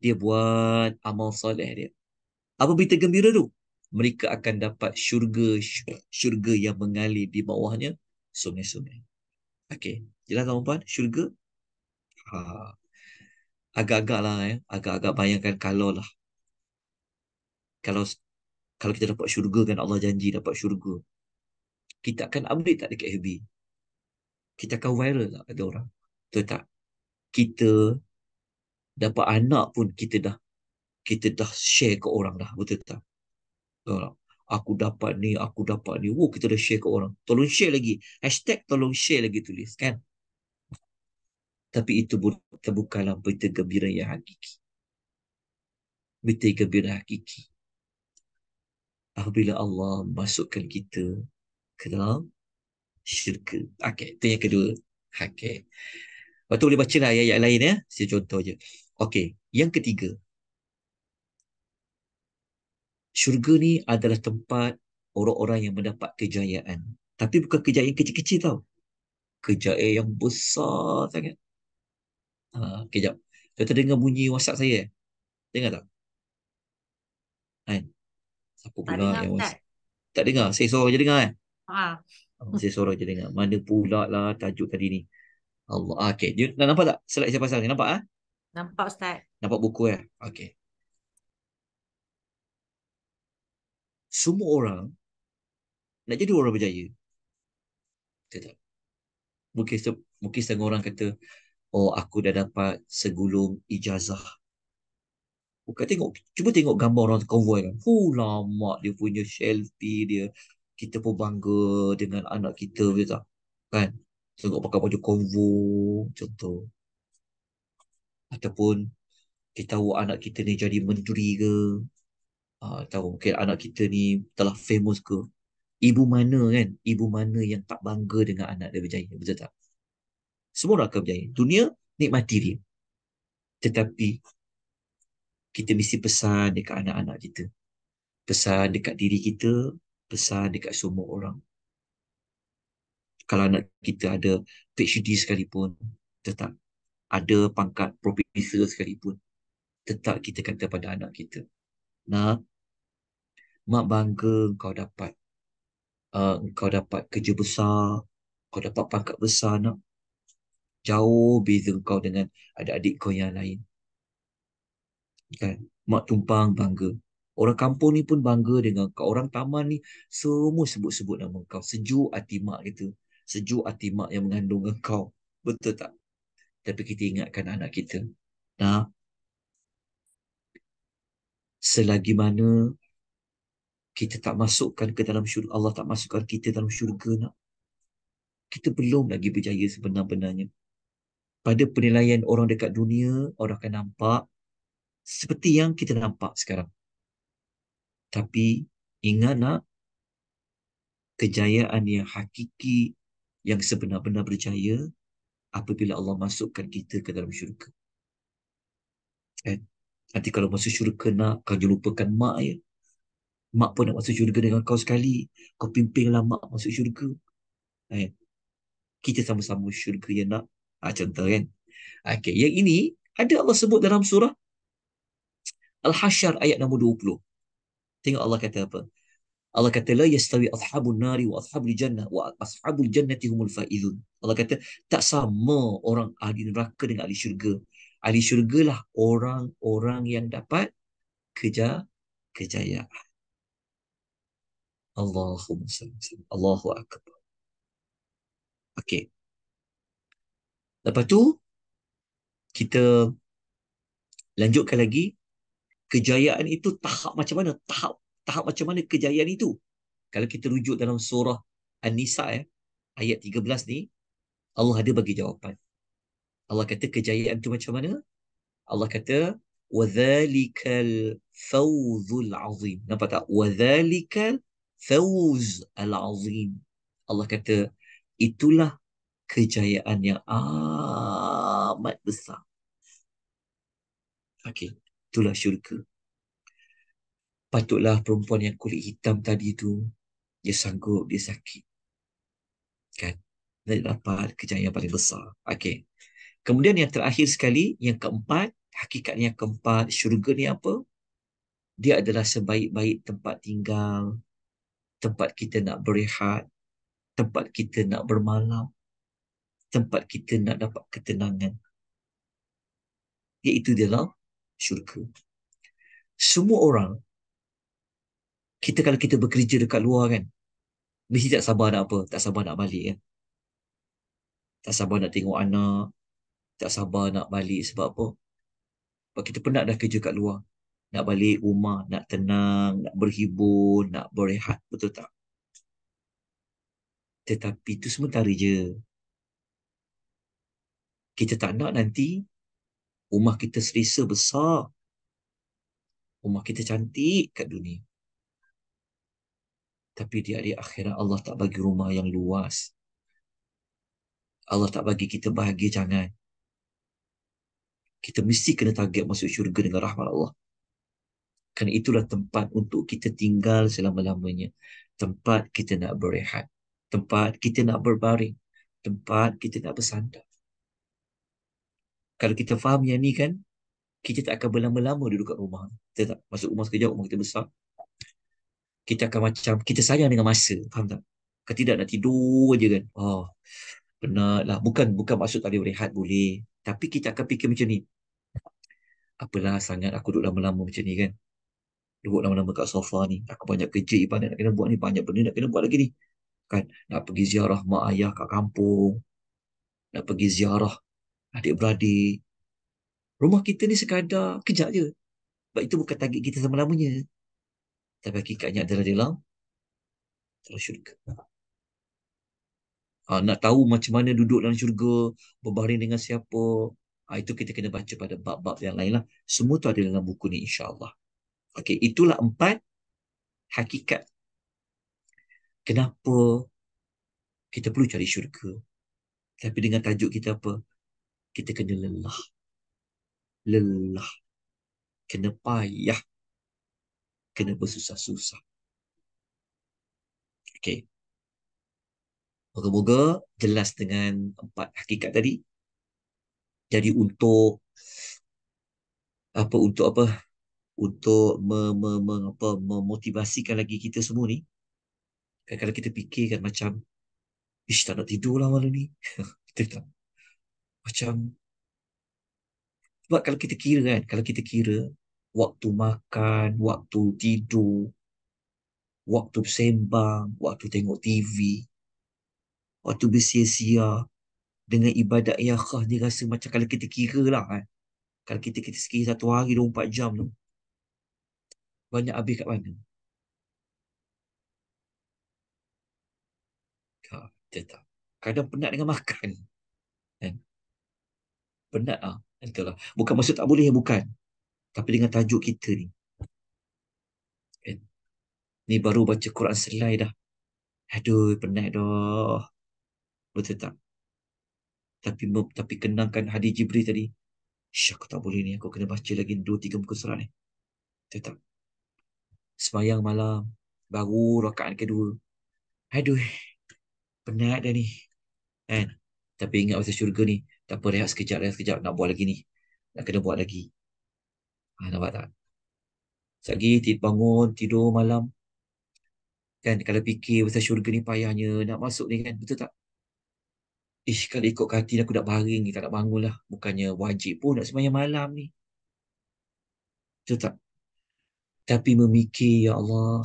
Dia buat amal soleh dia. Apa berita gembira tu? Mereka akan dapat syurga yang mengalir di bawahnya sungai-sungai. Okey, jelas tuan-tuan, syurga. Ha, agak-agak lah agak-agak bayangkan kalau lah Kalau kalau kita dapat syurga kan, Allah janji dapat syurga, kita akan update tak dekat FB? Kita akan viral tak kata orang? Betul tak? Kita dapat anak pun kita dah share ke orang dah, betul tak? Betul tak? Aku dapat ni. Oh, kita dah share ke orang. Tolong share lagi. Hashtag tolong share lagi tulis kan? Tapi itu bukanlah berita gembira yang hakiki. Berita gembira hakiki apabila Allah masukkan kita ke dalam syurga. Okey, itu yang kedua. Okey. Lepas tu boleh baca lah ayat-ayat lain ya. Saya contoh je. Okey, yang ketiga. Syurga ni adalah tempat orang-orang yang mendapat kejayaan. Tapi bukan kejayaan kecil-kecil tau. Kejayaan yang besar sangat. Kejap. Kita dengar bunyi WhatsApp saya. Dengar tak? Kan? Siapa Tak pula dengar yang Ustaz. WhatsApp? Tak dengar? Saya suara je dengar kan? Ah, Saya suara je dengar. Mana pula lah tajuk tadi ni. Allah. Okey. Dia dah nampak tak slide saya pasang ni? Nampak ah? nampak Ustaz. Nampak buku Okey. Semua orang nak jadi orang berjaya. Betul tak? Mungkin, mungkin setengah orang kata, oh aku dah dapat segulung ijazah. Bukan tengok, cuba tengok gambar orang konvoi kan. Lama dia punya selfie dia. Kita pun bangga dengan anak kita, betul tak? Kan? Tengok pakai baju konvoi, contoh. Ataupun kita tahu anak kita ni jadi menteri ke. Tahu mungkin anak kita ni telah famous ke. Ibu mana kan? Ibu mana yang tak bangga dengan anak dia berjaya, betul tak? Semua orang akan berjaya. Dunia nikmati dia. Tetapi kita mesti pesan dekat anak-anak kita. Pesan dekat diri kita, pesan dekat semua orang. Kalau anak kita ada PhD sekalipun, tetap ada pangkat profesor sekalipun, tetap kita kata pada anak kita, nak, mak bangga kau dapat kerja besar, kau dapat pangkat besar nak. Jauh beza kau dengan adik-adik kau yang lain. Kan? Mak tumpang bangga. Orang kampung ni pun bangga dengan kau. Orang taman ni semua sebut-sebut nama kau. Sejuk hati mak kita. Sejuk hati mak yang mengandung kau. Betul tak? Tapi kita ingatkan anak kita. Nah, selagi mana kita tak masukkan ke dalam syurga, Allah tak masukkan kita dalam syurga nak. Kita belum lagi berjaya sebenar-benarnya. Pada penilaian orang dekat dunia, orang akan nampak seperti yang kita nampak sekarang. Tapi ingat nak, kejayaan yang hakiki, yang sebenar-benar berjaya, apabila Allah masukkan kita ke dalam syurga. Kan? Nanti kalau masuk syurga nak, kau jangan lupakan mak ya. Mak pun nak masuk syurga dengan kau sekali. Kau pimpinlah mak masuk syurga. Kan? Kita sama-sama syurga ya nak. Contoh kan. Okay. Yang ini, ada Allah sebut dalam surah Al-Hasyr ayat nombor 20. Tengok Allah kata apa. Allah kata la yastawi ashabun nari wa ashabul jannah wa ashabul jannati humul faizun. Allah kata tak sama orang ahli neraka dengan ahli syurga. Ahli syurga lah orang-orang yang dapat kejayaan. Allahumma salli. Allahu akbar. Okey. Lepas tu kita lanjutkan lagi, kejayaan itu tahap macam mana? Tahap macam mana kejayaan itu? Kalau kita rujuk dalam surah An-Nisa ayat 13 ni, Allah ada bagi jawapan. Allah kata kejayaan itu macam mana? Allah kata wadzalikal fawzul azim. Nampak tak? Wadzalikal fawz al-azim. Allah kata itulah kejayaan yang amat besar. Okey, itulah syurga. Patutlah perempuan yang kulit hitam tadi tu, dia sanggup, dia sakit. Kan? Dia dapat kejayaan yang paling besar. Okey. Kemudian yang terakhir sekali, yang keempat, hakikatnya yang keempat, syurga ni apa? Dia adalah sebaik-baik tempat tinggal, tempat kita nak berehat, tempat kita nak bermalam, tempat kita nak dapat ketenangan. Iaitu dalam syurga. Semua orang Kita kalau kita bekerja dekat luar kan, mesti tak sabar nak apa? Tak sabar nak balik kan? Tak sabar nak tengok anak, tak sabar nak balik sebab apa? Sebab kita penat dah kerja kat luar. Nak balik rumah, nak tenang, nak berhibur, nak berehat. Betul tak? Tetapi itu sementara je. Kita tak nak nanti rumah kita selesa besar. Rumah kita cantik kat dunia. Tapi di hari akhirat Allah tak bagi rumah yang luas. Allah tak bagi kita bahagia, jangan. Kita mesti kena target masuk syurga dengan rahmat Allah. Kerana itulah tempat untuk kita tinggal selama-lamanya. Tempat kita nak berehat. Tempat kita nak berbaring. Tempat kita nak bersandar. Kalau kita faham yang ni kan, kita tak akan berlama-lama duduk kat rumah. Kita tak masuk rumah sekejap, rumah kita besar. Kita akan macam, kita sayang dengan masa. Faham tak? Kalau tidak nak tidur je kan. Oh, penat lah. Bukan maksud tak boleh berehat, boleh. Tapi kita akan fikir macam ni. Apalah sangat aku duduk lama-lama macam ni kan. Duduk lama-lama kat sofa ni. Aku banyak kerja ibadat nak kena buat ni. Banyak benda nak kena buat lagi ni. Kan? Nak pergi ziarah mak ayah kat kampung. Nak pergi ziarah adik-beradik. Rumah kita ni sekadar kejap je. Sebab itu bukan target kita selama-lamanya. Tapi hakikatnya adalah dalam syurga. Nak tahu macam mana duduk dalam syurga, berbaring dengan siapa, itu kita kena baca pada bab-bab yang lain lah. Semua tu ada dalam buku ni insyaAllah. Okey, itulah 4 hakikat kenapa kita perlu cari syurga. Tapi dengan tajuk kita apa? Kita kena lelah. Lelah. Kena payah. Kena bersusah-susah. Okey. Moga-moga jelas dengan 4 hakikat tadi. Jadi untuk apa? Untuk memotivasikan lagi kita semua ni. Kadang-kadang kita fikir kan macam, ish, tak nak tidur lah malam ni. Kita tak. Macam, sebab kalau kita kira waktu makan, waktu tidur, waktu bersembang, waktu tengok TV, waktu bersia-sia dengan ibadat yang khas, dia rasa macam kalau kita kira lah kan. Kalau kita sekira 1 hari 24 jam tu, banyak habis kat mana? Kita tak. Kadang penat dengan makan. Kan? Penat lah. Entahlah. Bukan maksud tak boleh, bukan. Tapi dengan tajuk kita ni. Kan? Ni baru baca Quran selai dah. Aduh, penat dah. Betul tak? Tapi kenangkan hadis Jibril tadi. Ish, aku tak boleh ni. Aku kena baca lagi 2-3 muka surat ni. Betul tak? Semayang malam. Baru rakaat kedua. Aduh, penat dah ni. Kan? Tapi ingat pasal syurga ni. Tak apa, rehat sekejap. Nak buat lagi ni. Nak kena buat lagi. Nampak tak? Sekejap bangun, tidur malam. Kan? Kalau fikir pasal syurga ni payahnya nak masuk ni kan. Betul tak? Ish, kalau ikut hati aku nak baring ni, tak nak bangun lah. Bukannya wajib pun nak sembahyang malam ni. Betul tak? Tapi memikir, ya Allah,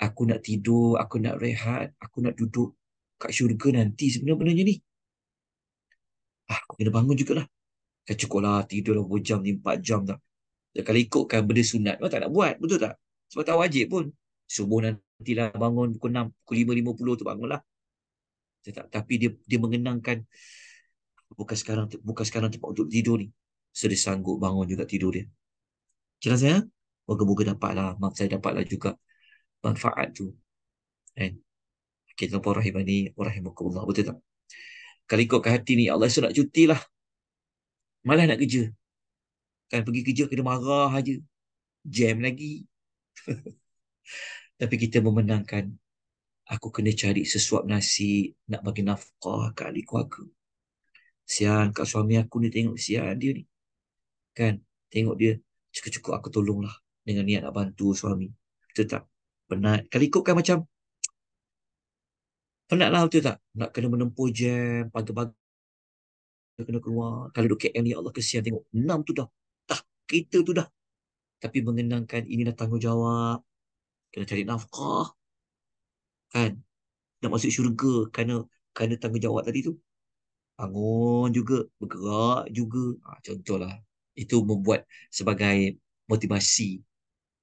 aku nak tidur, aku nak rehat, aku nak duduk kat syurga nanti sebenarnya ni. Aku kena bangun jugalah. Kan cukup lah tidur lah 2 jam ni, 4 jam tak. Kalau ikutkan benda sunat, memang tak nak buat. Betul tak? Sebab tak wajib pun. Subuh nantilah bangun pukul 6, pukul 5.50 tu bangunlah. Tak? Tapi dia mengenangkan bukan sekarang tempat untuk tidur ni. So dia sanggup bangun juga tidur dia. Jelas ya? Moga-moga dapatlah. Mak saya dapatlah juga manfaat tu. Kan? Kita lupa rahimani warahimakumullah. Betul tak? Kalau ikutkan hati ni, Allah esok nak cuti lah. Malah nak kerja. Kan pergi kerja kena marah aja. Jam lagi. Tapi kita memenangkan, aku kena cari sesuap nasi nak bagi nafkah ke ahli keluarga. Sian kat suami aku ni, tengok sian dia ni. Kan? Tengok dia, cukup-cukup aku tolonglah dengan niat nak bantu suami. Betul tak? Penat. Kalau ikutkan macam, penat lah, betul tak? Nak kena menempuh jam, pagi-pagi kena keluar. Kalau duduk KL ni, Allah kesian tengok. 6 tu dah. Kita tu dah. Tapi mengenangkan inilah tanggungjawab. kena cari nafkah, kan? Nak masuk syurga kerana tanggungjawab tadi tu. Bangun juga, bergerak juga. Contohlah. Itu membuat sebagai motivasi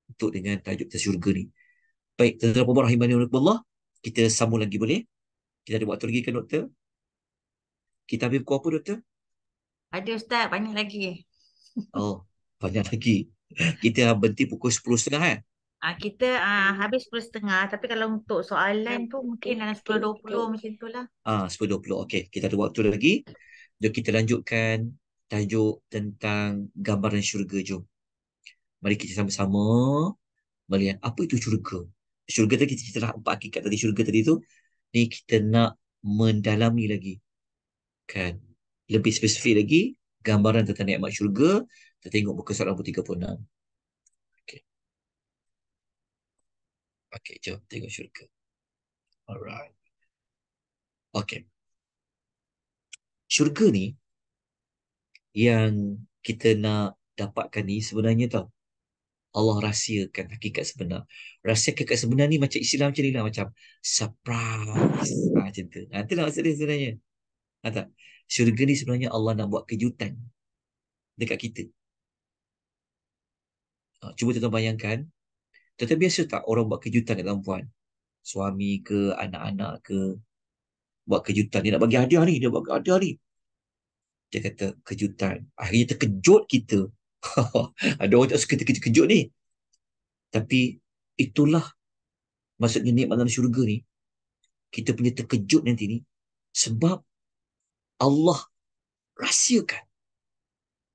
untuk dengan tajuk syurga ni. Baik, tuan-tuan dan puan rahimani wa rahimakumullah. Kita sambung lagi boleh? Kita ada waktu lagi kan, doktor? Kita ambil pukul apa, doktor? Ada Ustaz, banyak lagi. Oh, banyak lagi. Kita berhenti pukul 10.30 kan? Kita habis 10.30. Tapi kalau untuk soalan tu mungkin dalam 10.20 macam tu lah. 10.20. Okey, kita ada waktu lagi. Jom kita lanjutkan tajuk tentang gambaran syurga. Jom. Mari kita sama-sama melihat apa itu syurga. Syurga tadi kita dah empat hakikat tadi syurga tadi tu. Ni kita nak mendalami lagi. Kan? Lebih spesifik lagi gambaran tentang nikmat syurga. Kita tengok muka surat nombor 36. Okey. Okey, jom tengok syurga. Alright. Okey. Syurga ni yang kita nak dapatkan ni sebenarnya tau, Allah rahsiakan hakikat sebenar. Rahsia hakikat sebenar ni macam istilah macam ni lah, macam surprise. Macam tu. Itulah maksud dia sebenarnya. Tak? Syurga ni sebenarnya Allah nak buat kejutan dekat kita. Cuba tuan bayangkan. Tetapi biasa tak orang buat kejutan kat dalam puan? Suami ke, anak-anak ke, buat kejutan. Dia nak bagi hadiah ni, dia bagi hadiah ni. Dia kata kejutan. Akhirnya terkejut kita. Ada orang tak suka terkejut-kejut ni. Tapi itulah maksudnya nikmat dalam syurga ni. Kita punya terkejut nanti ni. Sebab Allah rahsiakan.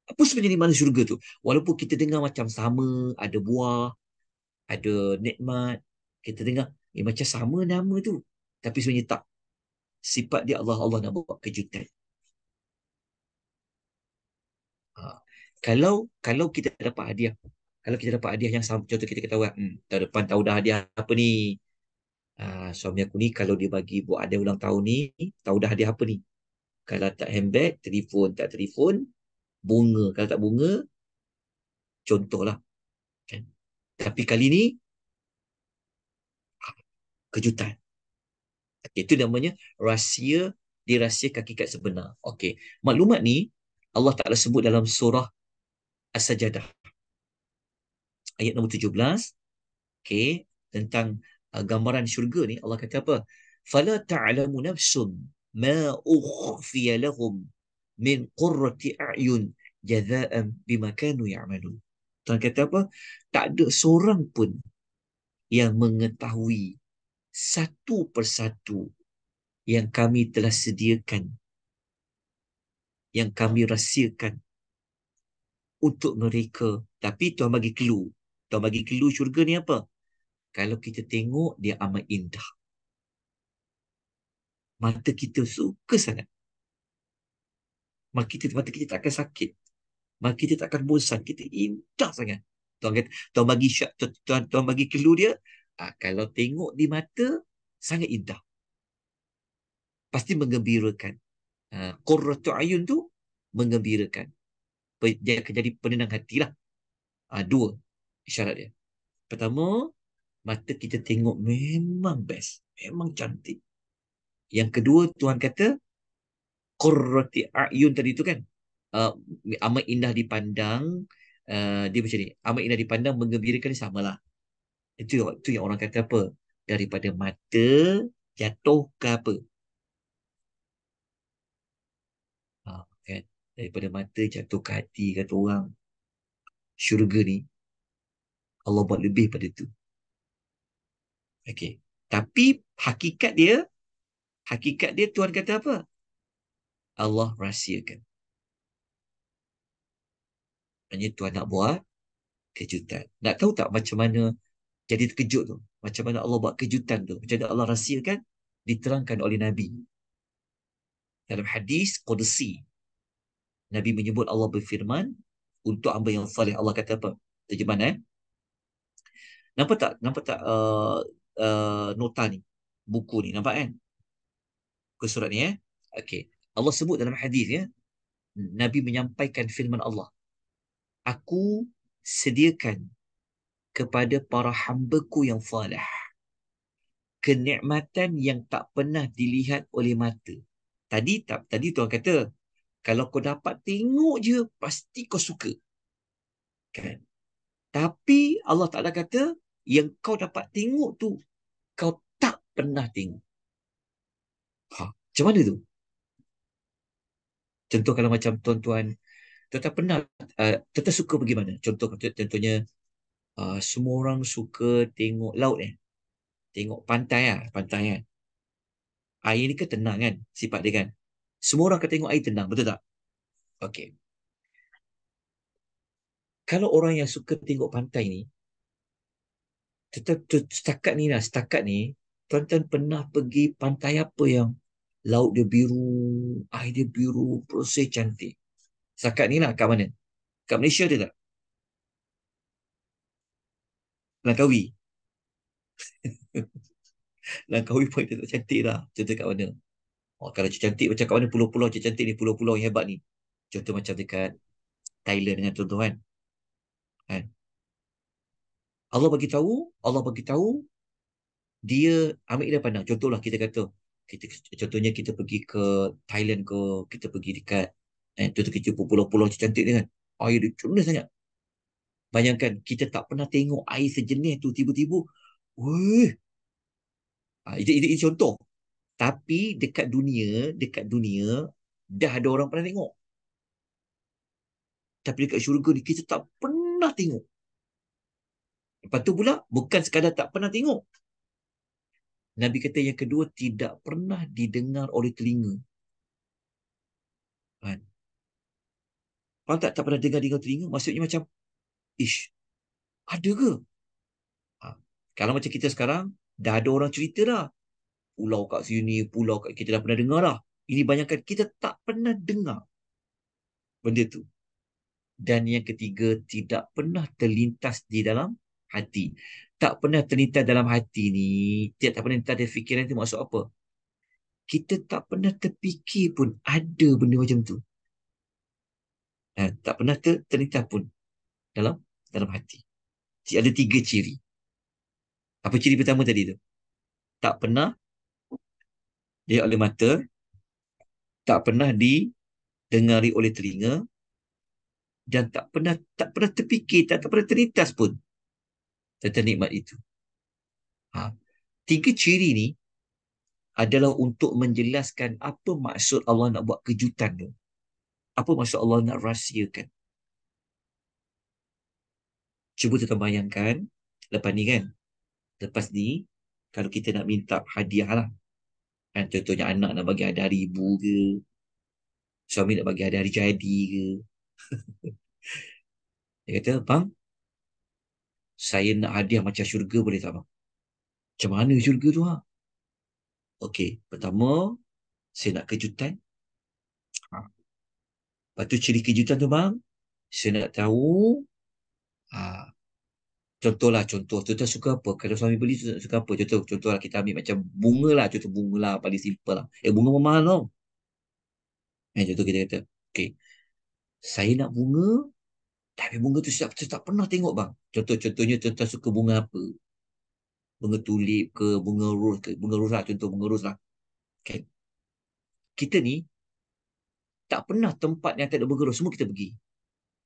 Apa sebenarnya nikmat dalam syurga tu? Walaupun kita dengar macam sama, ada buah, ada nikmat. Kita dengar, macam sama nama tu. Tapi sebenarnya tak. Sifat dia Allah nak buat kejutan. Kalau kita dapat hadiah, kalau kita dapat hadiah yang sama, contoh kita ketahui, tahun depan tahu dah hadiah apa ni. Suami aku ni kalau dia bagi buat ada ulang tahun ni, tahu dah hadiah apa ni. Kalau tak handbag, telefon. Tak telefon, bunga. Kalau tak bunga, contohlah. Kan? Tapi kali ni, kejutan. Okay, itu namanya rahsia, dirahsiakan hakikat sebenar. Okey, maklumat ni Allah Ta'ala sebut dalam surah As-Sajadah. Ayat nombor 17. Okey, tentang gambaran syurga ni, Allah kata apa? Fala ta'lamu nafsun ma ukhfiya lahum min qurrati a'yun jazaan bima kanu ya'malun. Tuhan kata apa? Tak ada seorang pun yang mengetahui satu persatu yang kami telah sediakan, yang kami rahsiakan untuk mereka. Tapi Tuhan bagi clue. Tuhan bagi clue syurga ni apa? Kalau kita tengok, dia amat indah. Mata kita suka sangat. Mata kita tak akan sakit. Mata kita tak akan bosan. Kita indah sangat. Tuhan bagi syak, Tuhan bagi clue dia. Kalau tengok di mata, sangat indah. Pasti menggembirakan. Qurratu ayun tu menggembirakan. Dia akan jadi penenang hatilah. Dua isyarat dia. Pertama, mata kita tengok memang best. Memang cantik. Yang kedua, Tuhan kata, qurrati a'yun tadi tu kan. Amat indah dipandang. Dia macam ni. Amat indah dipandang, menggembirakan ni samalah. Itu yang orang kata apa? Daripada mata jatuh ke apa? Kan? Daripada mata jatuh ke hati, kata orang. Syurga ni, Allah buat lebih pada tu. Okey. Tapi hakikat dia Tuhan kata apa? Allah rahsiakan. Maksudnya Tuhan nak buat kejutan. Nak tahu tak macam mana jadi terkejut tu? Macam mana Allah buat kejutan tu? Macam mana Allah rahsiakan? Diterangkan oleh Nabi. Dalam hadis Qudsi, Nabi menyebut Allah berfirman untuk hamba yang salih. Allah kata apa? Terjemahan Nampak tak? Nota ni? Buku ni. Nampak kan? Buku surat ni Okey. Allah sebut dalam hadis Nabi menyampaikan firman Allah. Aku sediakan kepada para hamba-Ku yang salih. Kenikmatan yang tak pernah dilihat oleh mata. Tadi tuan kata, kalau kau dapat tengok je, pasti kau suka. Kan? Tapi Allah Ta'ala kata, yang kau dapat tengok tu, kau tak pernah tengok. Macam mana tu? Contoh kalau macam tuan-tuan, tuan-tuan pernah, tuan-tuan suka pergi mana? Contohnya, semua orang suka tengok laut tengok pantai pantai kan. Air ni kan tenang kan, sifat dia kan. Semua orang akan tengok air tenang, betul tak? Okey. Kalau orang yang suka tengok pantai ni, setakat ni, tuan-tuan pernah pergi pantai apa yang laut dia biru, air dia biru, bersih cantik. Setakat ni lah, kat mana? Kat Malaysia ada tak? Langkawi. Langkawi pun tak cantik lah. Contoh kat mana? Kalau cantik macam kat mana pulau-pulau cantik ni, pulau-pulau yang hebat ni. Contoh macam dekat Thailand dengan contoh kan. Allah bagi tahu dia ambil dia pandang. Contohlah kita kata contohnya kita pergi ke Thailand ke, kita pergi dekat contoh kita pulau-pulau cantik ni kan. Air dia cernih sangat. Bayangkan kita tak pernah tengok air sejenis tu, tiba-tiba weh. Itu contoh. Tapi dekat dunia dah ada orang pernah tengok. Tapi dekat syurga ni kita tak pernah tengok. Lepas tu pula bukan sekadar tak pernah tengok. Nabi kata yang kedua, tidak pernah didengar oleh telinga. Kan? Faham tak pernah dengar telinga? Maksudnya macam, ish, ada ke? Kalau macam kita sekarang, dah ada orang cerita dah. Pulau kat sini, pulau kat kita dah pernah dengar dah. Ini bayangkan kita tak pernah dengar benda tu. Dan yang ketiga, tidak pernah terlintas di dalam hati. Tak pernah terlintas dalam hati ni, tak pernah terlintas dalam fikiran tu maksud apa? Kita tak pernah terfikir pun ada benda macam tu. Tak pernah terlintas pun dalam hati. Ada 3 ciri. Apa ciri pertama tadi tu? Tak pernah dilihat oleh mata, tak pernah didengari oleh telinga, dan tak pernah terfikir, tak pernah terlintas pun tentang nikmat itu. 3 ciri ni adalah untuk menjelaskan apa maksud Allah nak buat kejutan tu. Apa maksud Allah nak rahsiakan. Cuba kita bayangkan, lepas ni kan, lepas ni, kalau kita nak minta hadiah lah, kan, contohnya anak nak bagi hadiah hari ibu ke, suami nak bagi hadiah hari jadi ke, dia kata, bang, saya nak hadiah macam syurga boleh tak bang? Macam mana syurga tu Okey, pertama, saya nak kejutan. Lepas tu ciri kejutan tu bang, saya nak tahu, contoh, tuan suka apa? Kalau suami beli, tuan suka apa? Contoh lah, kita ambil macam bunga lah, contoh bunga lah, paling simple lah. Bunga mahal tau. Contoh kita kata, okey, saya nak bunga, tapi bunga tu saya tak pernah tengok bang. Contohnya tuan suka bunga apa? Bunga tulip ke, bunga ros ke, bunga ros lah, contoh bunga ros lah. Okay. Kita ni tak pernah tempat yang tak ada bunga ros, semua kita pergi.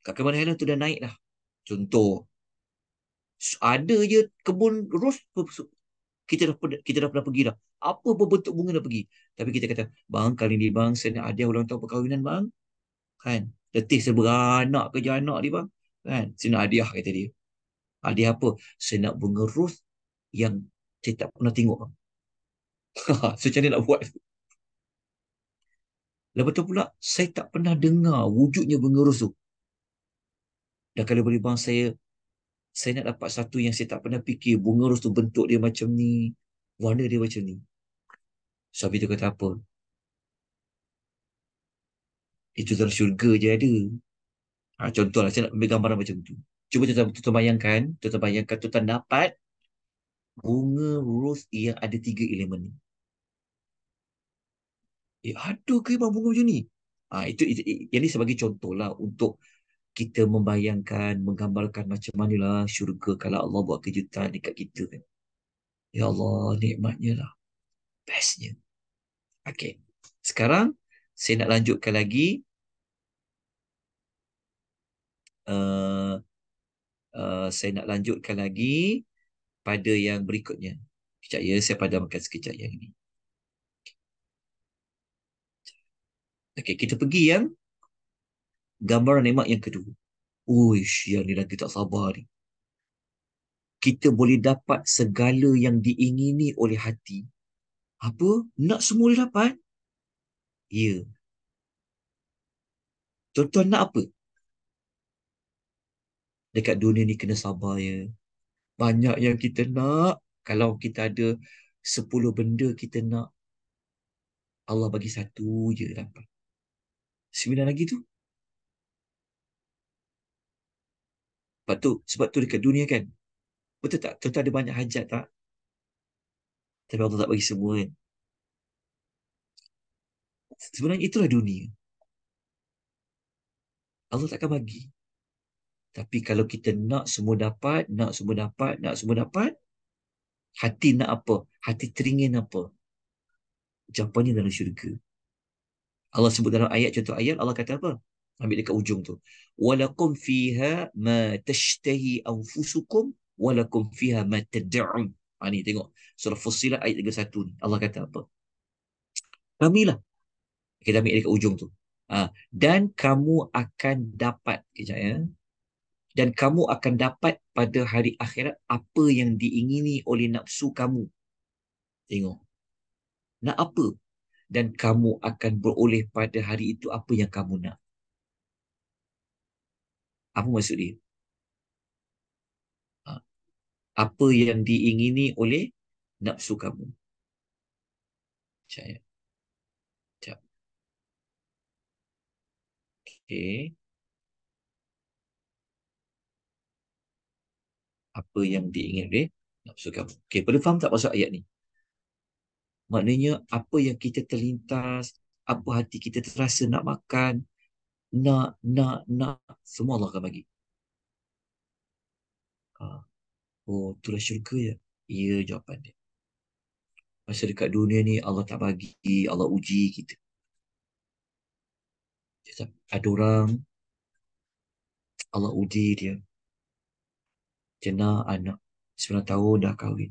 Kat Cameron Highland tu dah naik dah. Contoh, ada je kebun ros, kita dah pernah pergi dah. Apa pun bentuk bunga dah pergi. Tapi kita kata, bang, kali ni bang, saya nak hadiah ulang tahun perkahwinan bang. Kan? Letih seberanak kerja anak dia bang. Kan? Saya nak hadiah, kata dia. Hadiah apa? Saya nak bunga ros yang saya tak pernah tengok bang. So, macam mana nak buat? Lepas tu pula, saya tak pernah dengar wujudnya bunga ros tu. Dan kalau boleh bang, saya nak dapat satu yang saya tak pernah fikir. Bunga ros tu bentuk dia macam ni, warna dia macam ni. Suami tu kata apa? Itu dalam syurga je ada. Contohlah, saya nak ambil gambaran macam tu. Cuba tuan bayangkan, tuan dapat bunga ros yang ada 3 elemen ni. Ada ke bang bunga macam ni? Itu yang ni sebagai contoh lah untuk kita membayangkan, menggambarkan macam manalah syurga kalau Allah buat kejutan dekat kita kan. Ya Allah, nikmatnya lah. Bestnya. Okey. Sekarang, saya nak lanjutkan lagi. Uh, saya nak lanjutkan lagi pada yang berikutnya. Sekejap ya, saya padamkan sekejap yang ini. Okey, kita pergi yang gambaran nikmat yang kedua. Uish, yang ni lagi tak sabar ni. Kita boleh dapat segala yang diingini oleh hati. Apa? Nak semua boleh dapat? Ya. Tuan-tuan nak apa? Dekat dunia ni kena sabar ya. Banyak yang kita nak. Kalau kita ada 10 benda kita nak, Allah bagi satu je dapat. 9 lagi tu. Sebab tu dekat dunia kan. Betul tak? Tuan-tuan ada banyak hajat tak? Tapi Allah tak bagi semua kan. Sebenarnya itulah dunia. Allah takkan bagi. Tapi kalau kita nak semua dapat, nak semua dapat, nak semua dapat, hati nak apa? Hati teringin apa? Jawapannya dalam syurga. Allah sebut dalam ayat, contoh ayat, Allah kata apa? Ambil dekat ujung tu. Walakum fiha ma tashtahi anfusukum walakum fiha ma tad'un. Ni tengok. Surah Fussilat ayat 31 ni. Allah kata apa? Kamilah. Kita ambil dekat ujung tu. Dan kamu akan dapat. Kejap ya. Dan kamu akan dapat pada hari akhirat apa yang diingini oleh nafsu kamu. Tengok. Nak apa? Dan kamu akan beroleh pada hari itu apa yang kamu nak. Apa maksud dia? Apa yang diingini oleh nafsu kamu. Sekejap. Sekejap. Okey. Apa yang diingini oleh nafsu kamu. Okey, pada faham tak maksud ayat ni? Maknanya apa yang kita terlintas, apa hati kita terasa nak makan, nak, semua Allah akan bagi. Oh, itulah syurga ya? Ya, jawapan dia. Masa dekat dunia ni Allah tak bagi, Allah uji kita. Ada orang Allah uji dia. Dia nak anak 9 tahun dah kahwin.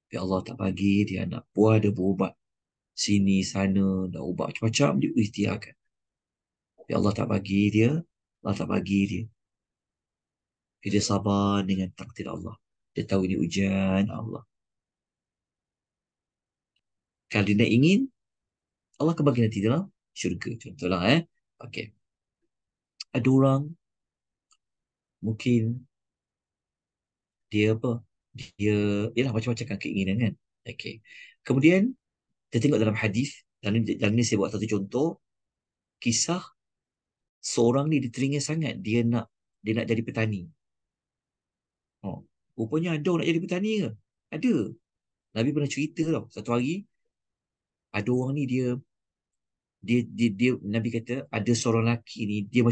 Tapi Allah tak bagi dia anak. Buah dia berubat. Sini, sana, dah ubat macam-macam dia ikhtiarkan. Tapi Allah tak bagi dia. Allah tak bagi dia. Dia sabar dengan takdir Allah. Dia tahu ini ujian Allah. Kalau dia nak ingin, Allah akan bagi nanti dalam syurga. Contohlah Okey. Ada orang mungkin dia apa? Dia ialah macam-macam kan keinginan kan. Okey. Kemudian kita tengok dalam hadis, dalam ni saya buat satu contoh kisah seorang ni dia teringin sangat dia nak jadi petani. Rupanya ada orang nak jadi petani ke? Ada. Nabi pernah cerita tau. Satu hari ada orang ni dia Nabi kata ada seorang lelaki ni dia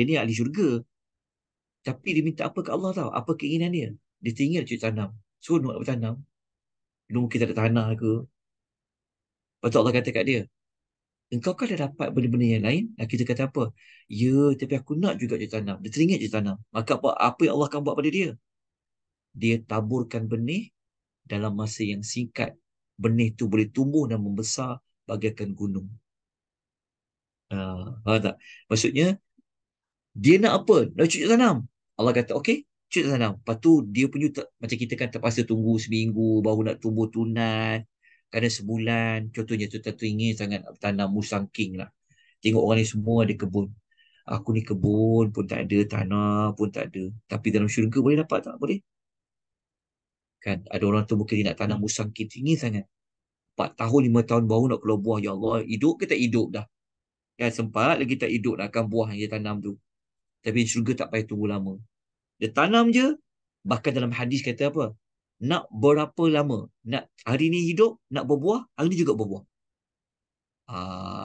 ni ahli syurga. Tapi dia minta apa ke Allah tahu? Apa keinginan dia? Dia teringin nak tanam. So nak bertanam. Dia mungkin tak ada tanah ke. Lepas tu Allah kata kat dia, engkau kan dah dapat benda-benda yang lain. Laki tu kata apa? Ya, tapi aku nak juga je tanam. Dia teringin je tanam. Maka apa yang Allah akan buat pada dia? Dia taburkan benih dalam masa yang singkat. Benih tu boleh tumbuh dan membesar bagaikan gunung. Faham tak? Maksudnya, dia nak apa? Nak cucuk tanam. Allah kata, okey, cucuk tanam. Lepas tu, dia punya, macam kita kan terpaksa tunggu seminggu, baru nak tumbuh tunan. Kadang sebulan. Contohnya, tu ingin sangat tanam musang king lah. Tengok orang ni semua ada kebun. Aku ni kebun pun tak ada, tanah pun tak ada. Tapi dalam syurga boleh dapat tak? Boleh. Kan? Ada orang tu mungkin dia nak tanam musang king tinggi sangat. 4 tahun, 5 tahun baru nak keluar buah. Ya Allah, hidup ke tak hidup dah? Kan sempat lagi tak hidup nak akan buah yang dia tanam tu. Tapi syurga tak payah tunggu lama. Dia tanam je. Bahkan dalam hadis kata apa? Nak berapa lama? Nak hari ni hidup, nak berbuah, hari ni juga berbuah.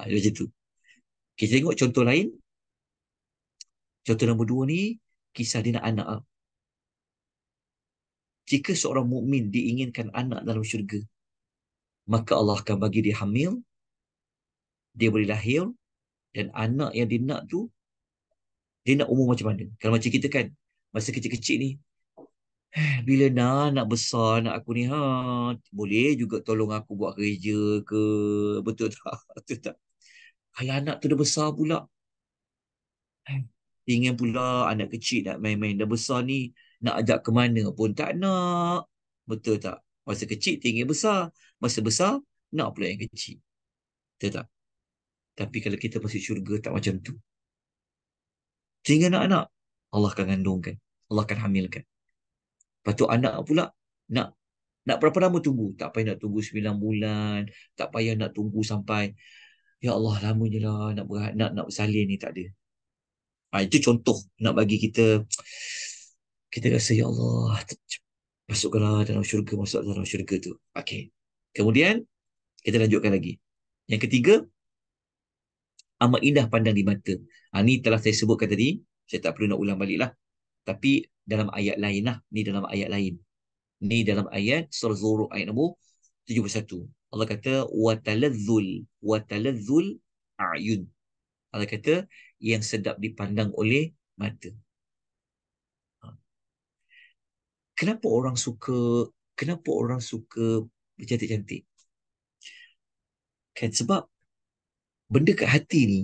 Macam tu. Kita tengok contoh lain. Contoh nombor 2 ni, kisah dia nak anak. Jika seorang mukmin diinginkan anak dalam syurga, maka Allah akan bagi dia hamil, dia boleh lahir, dan anak yang dia nak tu, dia nak umur macam mana. Kalau macam kita kan, masa kecil-kecil ni, bila nak besar anak aku ni, boleh juga tolong aku buat kerja ke, betul tak? Betul tak? Kalau anak tu dah besar pula, ingin pula anak kecil nak main-main, dah besar ni, nak ajak ke mana pun tak nak. Betul tak? Masa kecil tinggi besar, masa besar nak pula yang kecil. Betul tak? Tapi kalau kita masuk syurga tak macam tu. Sehingga nak-nak, Allah akan kandungkan, Allah akan hamilkan. Lepas tu anak pula nak nak berapa lama tunggu? Tak payah nak tunggu 9 bulan, tak payah nak tunggu sampai ya Allah lamanya lah nak bersalin ni, tak ada. Itu contoh nak bagi kita rasa ya Allah masukkanlah dalam syurga, masuk dalam syurga tu. Okey. Kemudian kita lanjutkan lagi. Yang ketiga, amat indah pandang di mata. Ni telah saya sebutkan tadi, saya tak perlu nak ulang balik lah. Tapi dalam ayat lain lah. Ni dalam ayat lain. Ni dalam ayat surah Zuruk ayat nombor 71. Allah kata watalazzul a'yun. Allah kata yang sedap dipandang oleh mata. Kenapa orang suka bercantik-cantik? Kan sebab benda kat hati ni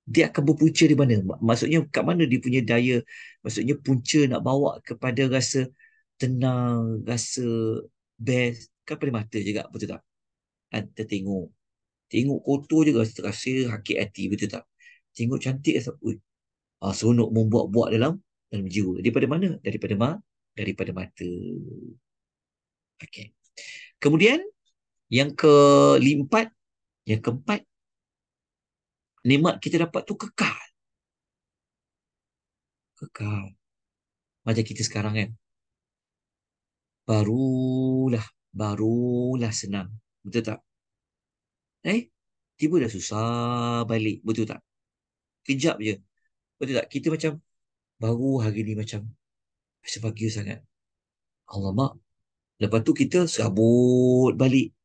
dia akan berpunca di mana? Maksudnya kat mana dia punya daya? Maksudnya punca nak bawa kepada rasa tenang, rasa best kan pada mata juga, betul tak? Kita tengok kotor je rasa sakit hati, betul tak? Tengok cantik rasa seronok membuat-buat dalam jiwa. Daripada mana? Daripada mata. Okey. Kemudian yang keempat, nikmat kita dapat tu kekal. Macam kita sekarang kan. Barulah senang. Betul tak? Tiba dah susah balik. Betul tak? Kejap je. Betul tak? Kita macam baru hari ni macam rasa bahagia sangat. Alamak. Lepas tu kita serabut balik.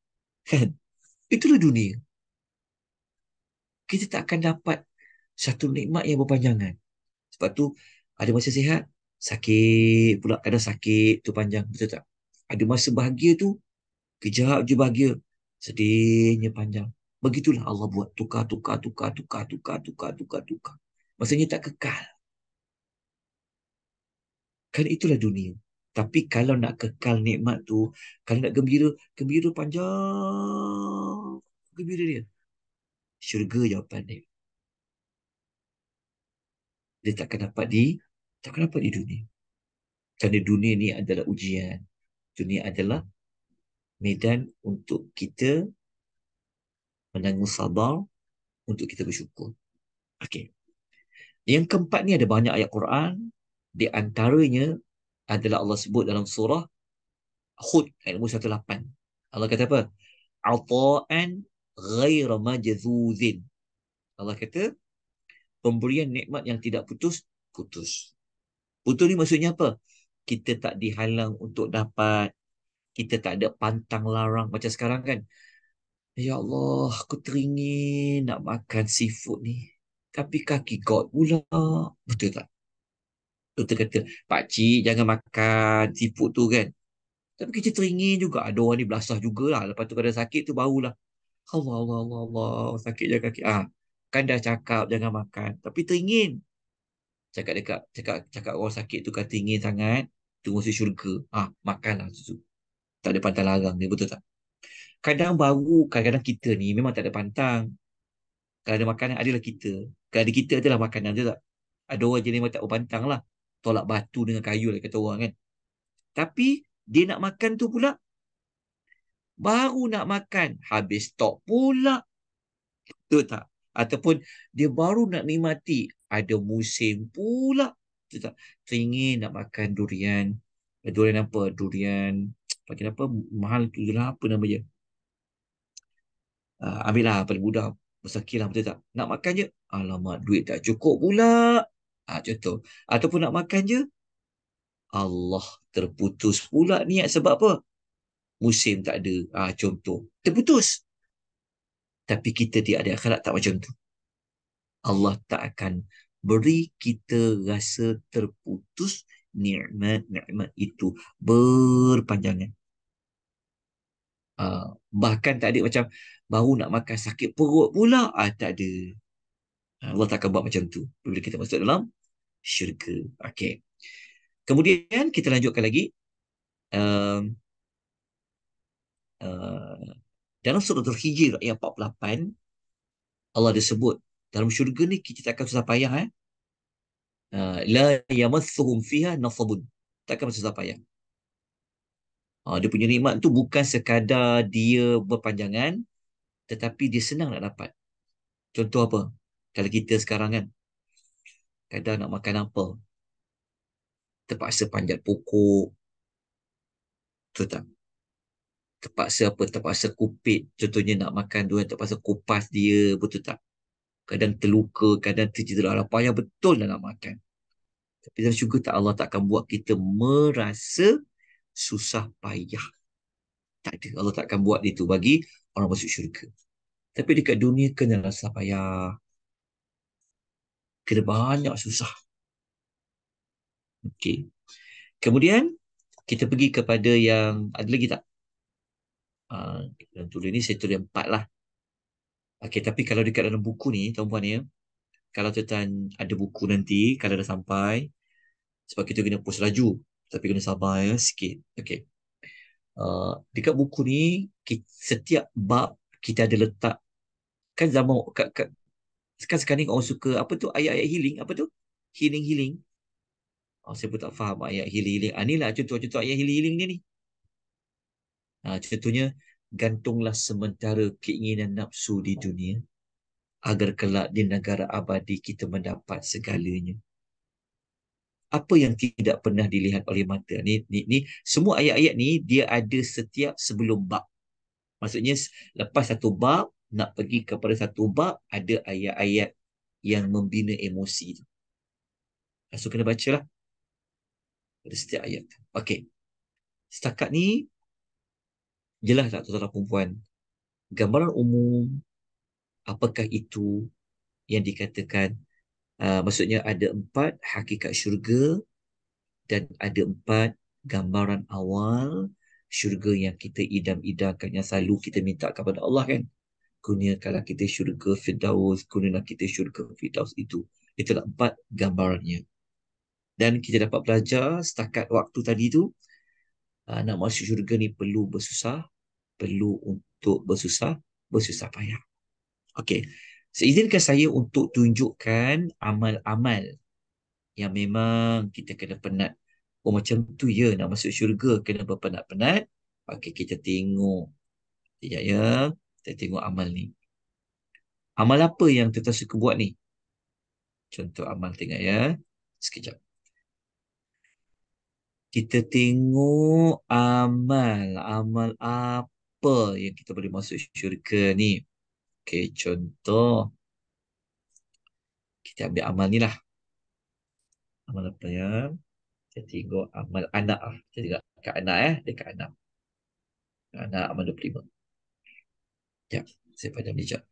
Kan? Itulah dunia. Kita tak akan dapat satu nikmat yang berpanjangan. Sebab tu ada masa sihat, sakit pula. Kadang sakit tu panjang. Betul tak? Ada masa bahagia tu, kejap je bahagia. Sedihnya panjang. Begitulah Allah buat. Tukar. Maksudnya tak kekal. Kan itulah dunia. Tapi kalau nak kekal nikmat tu, kalau nak gembira panjang. Gembira dia. Syurga jawapan dia. Dia takkan dapat di dunia. Kerana dunia ni adalah ujian. Dunia adalah medan untuk kita menanggung sabar, untuk kita bersyukur. Okey. Yang keempat ni ada banyak ayat Quran. Di antaranya adalah Allah sebut dalam surah Hud ayat nombor 18. Allah kata apa? Ata'an ghaira majzuzin. Allah kata pemberian nikmat yang tidak putus. Putus ni maksudnya apa? Kita tak dihalang untuk dapat. Kita tak ada pantang larang macam sekarang kan. Ya Allah, aku teringin nak makan seafood ni. Tapi kaki God pula. Betul tak? Doktor kata, pakcik jangan makan seafood tu kan. Tapi kita teringin juga. Ada orang ni belasah jugalah. Lepas tu kadang sakit tu barulah. Allah. Sakit je kaki. Kan dah cakap jangan makan. Tapi teringin. Cakap orang sakit tu kan teringin sangat. Tunggu si syurga. Makanlah tu. Tak ada pantang larang ni. Betul tak? Kadang-kadang kita ni memang tak ada pantang. Kalau ada makanan, adalah kita. Kalau ada kita, adalah makanan. Betul tak? Ada orang jenis memang tak berpantang lah. Tolak batu dengan kayu lah kata orang kan. Tapi dia nak makan tu pula, baru nak makan, habis stok pula. Betul tak? Ataupun dia baru nak nikmati, ada musim pula. Betul tak? Teringin nak makan durian. Durian apa? Durian, pakai apa? Mahal tu lah, apa nama dia? Ambil lah paling mudah. Bersakit lah, betul tak? Nak makan je. Alamak, duit tak cukup pula. Contoh. Ataupun nak makan je, Allah, terputus pula niat sebab apa? Musim tak ada. Contoh. Terputus. Tapi kita di akhirat tak macam tu. Allah tak akan beri kita rasa terputus nikmat-nikmat itu berpanjangan. Bahkan tak ada macam baru nak makan sakit perut pula. Tak ada. Allah tak akan buat macam tu bila kita masuk dalam syurga. Okey. Kemudian kita lanjutkan lagi. Um, uh, Dalam surah Al-Hijr ayat 48, Allah ada sebut dalam syurga ni kita tak akan susah payah. La yamassuhum fiha nasabun. Takkan susah payah. Dia punya nikmat tu bukan sekadar dia berpanjangan, tetapi dia senang nak dapat. Contoh apa? Kalau kita sekarang kan, kadang nak makan apa, terpaksa panjat pokok, betul tak? Terpaksa apa? Terpaksa kupit. Contohnya nak makan dua, terpaksa kupas dia, betul tak? Kadang terluka, kadang tercedera. Payah betul dah nak makan. Tapi dalam syurga tak, Allah tak akan buat kita merasa susah payah. Tak ada. Allah tak akan buat itu bagi orang masuk syurga. Tapi dekat dunia kena rasa payah. Kena banyak susah. Okey. Kemudian kita pergi kepada yang ada lagi tak? Dalam tulis ni saya tulis 4 lah. Okey, tapi kalau dekat dalam buku ni, tuan-puan ya, kalau tuan ada buku nanti, kalau dah sampai, sebab kita kena post laju, tapi kena sabar ya sikit. Okey. Dekat buku ni, setiap bab kita ada letak, kan zaman, kan sekarang ni orang suka, apa tu, ayat-ayat healing, apa tu? Healing. Saya pun tak faham ayat healing. Ni lah contoh-contoh ayat healing ni. Contohnya, gantunglah sementara keinginan nafsu di dunia, agar kelak di negara abadi kita mendapat segalanya. Apa yang tidak pernah dilihat oleh mata. Ni semua ayat-ayat ni dia ada setiap sebelum bab. Maksudnya lepas satu bab nak pergi kepada satu bab, ada ayat-ayat yang membina emosi tu. So kena baca lah pada setiap ayat. Okey. Setakat ni jelas tak tuan-tuan dan puan-puan? Gambaran umum apakah itu yang dikatakan, maksudnya ada 4 hakikat syurga dan ada 4 gambaran awal syurga yang kita idam-idamkan, yang selalu kita minta kepada Allah kan. Kurniakanlah kita syurga Firdaus, kurniakanlah kita syurga Firdaus itu. Itulah 4 gambarannya. Dan kita dapat belajar setakat waktu tadi tu, nak masuk syurga ni perlu bersusah, perlu untuk bersusah payah. Okey. Seizinkan saya untuk tunjukkan amal-amal yang memang kita kena penat. Macam tu ya, nak masuk syurga kena berpenat-penat. Okey, kita tengok. Sekejap ya. Kita tengok amal ni. Amal apa yang kita suka buat ni? Contoh amal, tengok ya. Sekejap. Kita tengok amal apa yang kita boleh masuk syurga ni. Okey, contoh. Kita ambil amal ni lah. Amal apa ya? Kita tengok amal anak lah. Kita tengok dekat anak dekat anak. Anak amal 25. Ya, saya padam ni sekejap.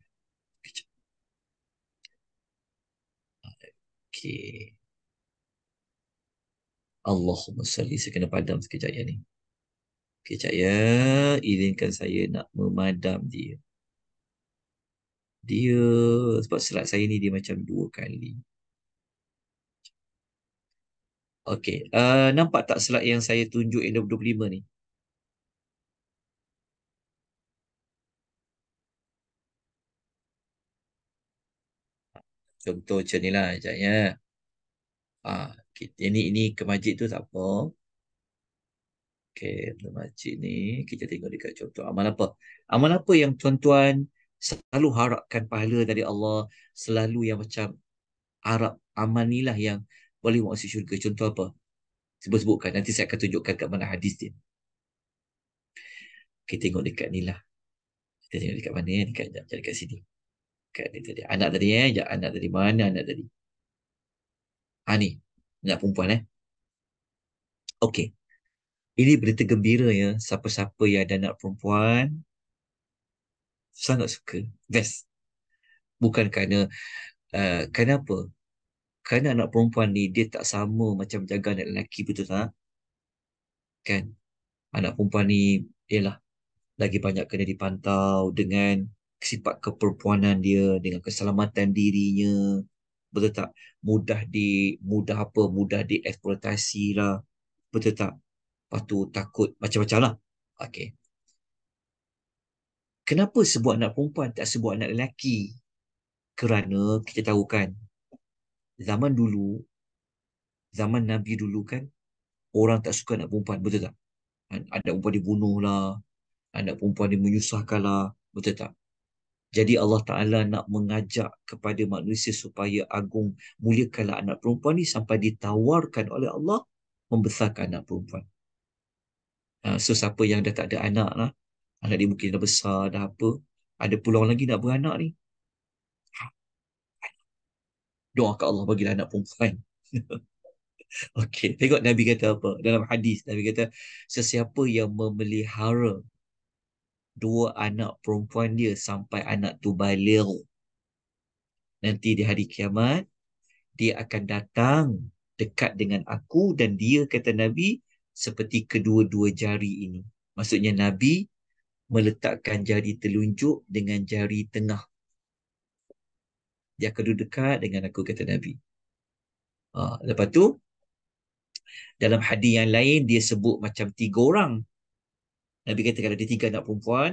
Okey. Allahumma salli. Saya kena padam sekejap ya ni. Sekejap ya. Izinkan saya nak memadam dia. Sebab slide saya ni dia macam 2 kali. Okey. Nampak tak slide yang saya tunjuk yang 25 ni? Contoh macam ni lah. Sekejap ya. Ini ke masjid tu tak apa. Okey, masjid ni kita tengok dekat contoh amal apa. Amal apa yang tuan-tuan selalu harapkan pahala dari Allah, selalu yang macam harap amal ni lah yang boleh masuk syurga. Contoh apa? Sebut-sebutkan. Nanti saya akan tunjukkan kat mana hadis dia. Kita tengok dekat ni lah. Kita tengok dekat mana ya? Dekat sini. Dekat dia tadi. Anak tadi ya. Anak tadi. Mana anak tadi? Ni, anak perempuan Okey. Ini berita gembira ya. Siapa-siapa yang ada anak perempuan, sangat suka. Best. Bukan kerana, kenapa? Kerana anak perempuan ni, dia tak sama macam jaga anak lelaki, betul tak? Kan? Anak perempuan ni, ialah lagi banyak kena dipantau dengan sifat keperempuanan dia, dengan keselamatan dirinya. Betul tak? Mudah dieksploitasi lah. Betul tak? Lepas tu takut macam-macam lah. Okey. Kenapa sebut anak perempuan tak sebut anak lelaki? Kerana kita tahu kan, zaman dulu, zaman Nabi dulu kan, orang tak suka anak perempuan, betul tak? Anak perempuan dibunuh lah, anak perempuan dia menyusahkan lah, betul tak? Jadi Allah Ta'ala nak mengajak kepada manusia supaya agung muliakanlah anak perempuan ni sampai ditawarkan oleh Allah membesarkan anak perempuan. So siapa yang dah tak ada anak lah, anak dia mungkin dah besar, dah apa, ada peluang lagi nak beranak ni, doa ke Allah bagilah anak perempuan. Okey, tengok Nabi kata apa. Dalam hadis, Nabi kata, sesiapa yang memelihara dua anak perempuan dia sampai anak tu baligh, nanti di hari kiamat, dia akan datang dekat dengan aku dan dia, kata Nabi, seperti kedua-dua jari ini. Maksudnya Nabi meletakkan jari telunjuk dengan jari tengah. Dia akan duduk dekat dengan aku, kata Nabi. Lepas tu, dalam hadis yang lain, dia sebut macam 3 orang. Nabi kata kalau dia 3 anak perempuan,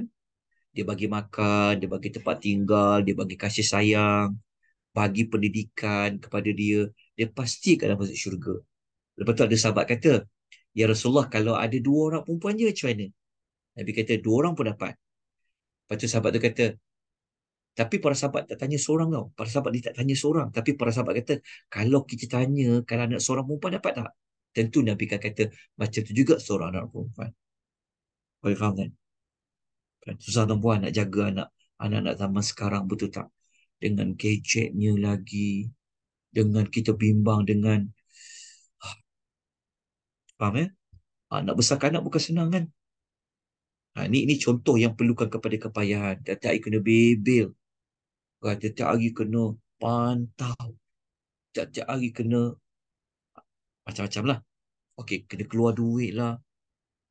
dia bagi makan, dia bagi tempat tinggal, dia bagi kasih sayang, bagi pendidikan kepada dia, dia pasti akan masuk syurga. Lepas tu ada sahabat kata, ya Rasulullah, kalau ada 2 orang perempuan je macam mana? Nabi kata 2 orang pun dapat. Lepas tu sahabat tu kata, tapi para sahabat tak tanya seorang tau. Para sahabat dia tak tanya seorang. Tapi para sahabat kata, kalau kita tanya, kalau anak seorang perempuan dapat tak? Tentu Nabi kan kata, macam tu juga seorang anak perempuan. Kau faham kan? Susah perempuan nak jaga anak-anak zaman sekarang, betul tak? Dengan gadgetnya lagi, dengan kita bimbang dengan, faham ya? Nak besarkan anak bukan senang kan? Ini contoh yang perlukan kepada kepayahan. Tiap-tiap hari kena bebel. Tiap-tiap hari kena pantau. Tiap-tiap hari kena macam-macam lah. Okey, kena keluar duit lah.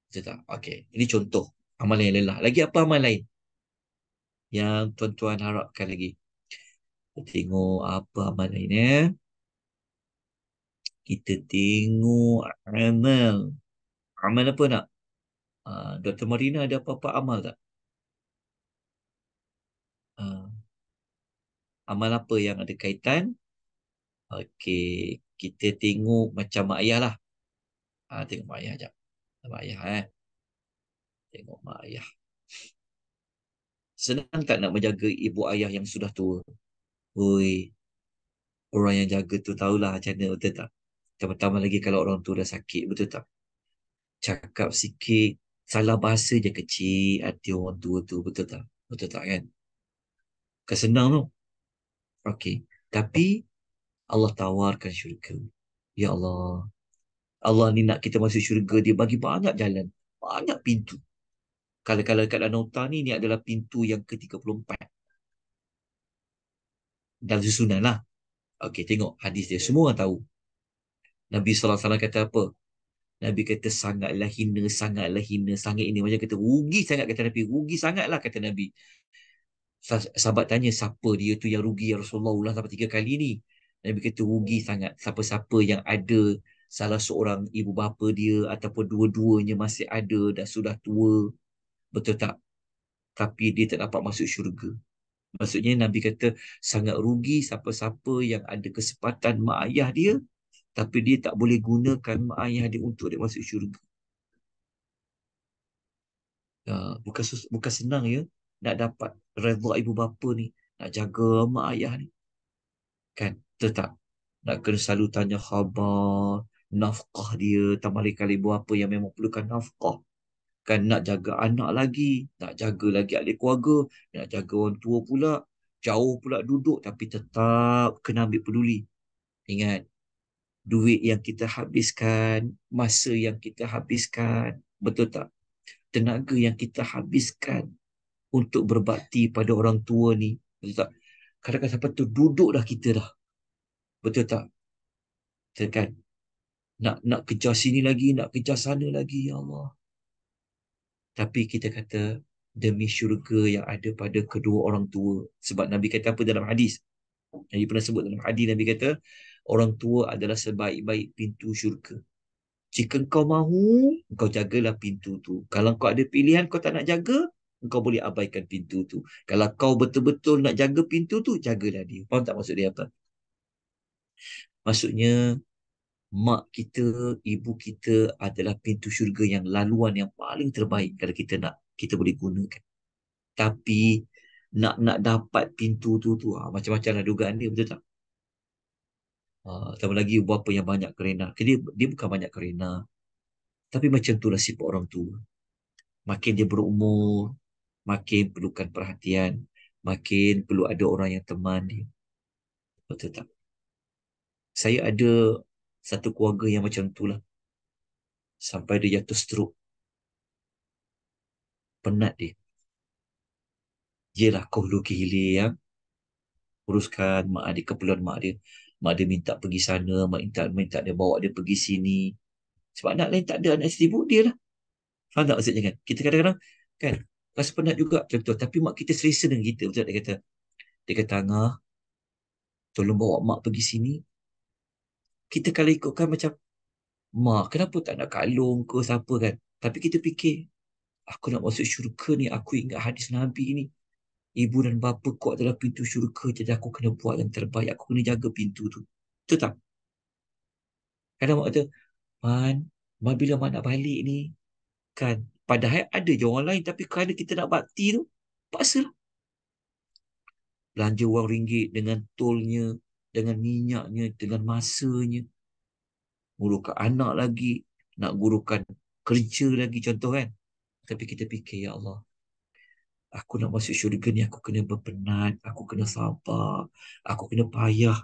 Betul tak? Okey, ini contoh amalan yang lelah. Lagi apa amalan lain yang tuan-tuan harapkan lagi? Kita tengok apa amalan lain Kita tengok amal. Amal apa nak? Dr. Marina ada apa-apa amal tak? Ah, amal apa yang ada kaitan? Okey, kita tengok macam mak ayah lah. Tengok mak ayah sekejap. Mak ayah Tengok mak ayah. Senang tak nak menjaga ibu ayah yang sudah tua? Oi, orang yang jaga tu tahulah macam mana, betul tak? Pertama lagi kalau orang tu dah sakit, betul tak? Cakap sikit, salah bahasa je kecil hati orang tua tu, betul tak? Betul tak kan? Bukan senang tu. Okey. Tapi Allah tawarkan syurga. Ya Allah. Allah ni nak kita masuk syurga, dia bagi banyak jalan. Banyak pintu. Kalau dekat Danau Utah ni adalah pintu yang ke-34. Dan susunan lah. Okey, tengok hadis dia. Semua orang tahu. Nabi SAW kata apa? Nabi kata sangatlah hina, sangat ini. Macam kata rugi sangat, kata Nabi. Rugi sangatlah, kata Nabi. Sahabat tanya, siapa dia tu yang rugi ya Rasulullah, ulang sampai 3 kali ni. Nabi kata rugi sangat. Siapa-siapa yang ada salah seorang ibu bapa dia ataupun dua-duanya masih ada dan sudah tua, betul tak? Tapi dia tak dapat masuk syurga. Maksudnya Nabi kata sangat rugi siapa-siapa yang ada kesempatan mak ayah dia tapi dia tak boleh gunakan mak ayah dia untuk dia masuk syurga. Bukan senang ya nak dapat redha ibu bapa ni, nak jaga mak ayah ni. Kan? Betul tak? Nak kena selalu tanya khabar, nafkah dia, tambah kali ibu bapa yang memang perlukan nafkah. Kan nak jaga anak lagi, nak jaga lagi ahli keluarga, nak jaga orang tua pula, jauh pula duduk tapi tetap kena ambil peduli. Ingat, duit yang kita habiskan, masa yang kita habiskan, betul tak? Tenaga yang kita habiskan untuk berbakti pada orang tua ni, betul tak? Kadang-kadang sampai tu duduk dah kita dah, betul tak? Betul kan? Nak kejar sini lagi, nak kejar sana lagi, ya Allah. Tapi kita kata demi syurga yang ada pada kedua orang tua. Sebab Nabi kata apa dalam hadis? Nabi pernah sebut dalam hadis, Nabi kata orang tua adalah sebaik-baik pintu syurga. Jika kau mahu, kau jagalah pintu tu. Kalau kau ada pilihan kau tak nak jaga, kau boleh abaikan pintu tu. Kalau kau betul-betul nak jaga pintu tu, jagalah dia. Faham tak maksud dia apa? Maksudnya mak kita, ibu kita adalah pintu syurga yang laluan yang paling terbaik kalau kita boleh gunakan. Tapi nak dapat pintu tu macam-macam lah dugaan dia, betul tak? Tambah lagi berapa yang banyak kerena. Dia bukan banyak kerena. Tapi macam tu lah sifat orang tua. Makin dia berumur, makin perlukan perhatian, makin perlu ada orang yang teman dia. Betul tak? Saya ada satu keluarga yang macam tu lah. Sampai dia jatuh stroke. Penat dia. Yelah kau hulur ke hilir yang uruskan mak dia, keperluan mak dia. Mak dia minta pergi sana, mak minta dia bawa dia pergi sini. Sebab anak lain tak ada, anak sibuk dia lah. Faham tak maksudnya kan? Kita kadang-kadang kan rasa penat juga contoh. Tapi mak kita selesa dengan kita. Betul tak? Dia kata, Angah, tolong bawa mak pergi sini. Kita kalau ikutkan macam, mak kenapa tak nak kalung ke siapa kan? Tapi kita fikir, aku nak masuk syurga ni, aku ingat hadis Nabi ni. Ibu dan bapa ku adalah pintu syurga, jadi aku kena buat yang terbaik. Aku kena jaga pintu tu. Betul tak? Kadang mak kata, Man, bila mak nak balik ni? Kan? Padahal ada je orang lain, tapi kerana kita nak bakti tu, paksalah. Belanja wang ringgit dengan tolnya, dengan minyaknya, dengan masanya. Gurukan anak lagi, nak gurukan kerja lagi contoh kan. Tapi kita fikir, ya Allah, aku nak masuk syurga ni, aku kena berpenat, aku kena sabar, aku kena payah,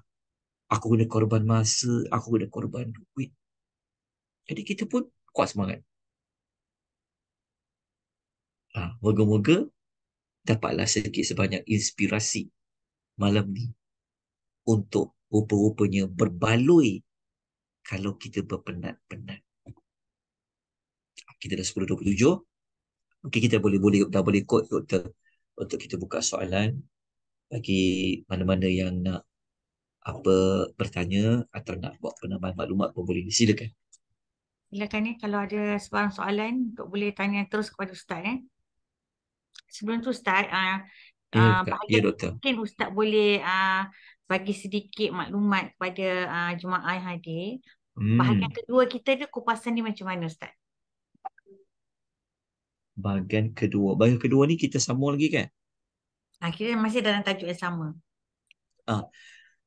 aku kena korban masa, aku kena korban duit. Jadi kita pun kuat semangat. Moga-moga dapatlah sedikit sebanyak inspirasi malam ni untuk rupa-rupanya berbaloi kalau kita berpenat-penat. Kita dah 10.27. Mungkin kita dah boleh kod untuk kita buka soalan bagi mana-mana yang nak bertanya atau nak buat penambahan maklumat pun boleh. Silakan. Silakan kalau ada sebarang soalan untuk boleh tanya terus kepada Ustaz. Sebelum tu Ustaz, Ya, doktor. mungkin Ustaz boleh bagi sedikit maklumat kepada jemaah yang hadir. Bahagian kedua kita tu kupasan dia macam mana Ustaz? Bahagian kedua ni kita sambung lagi kan? Kita masih dalam tajuk yang sama.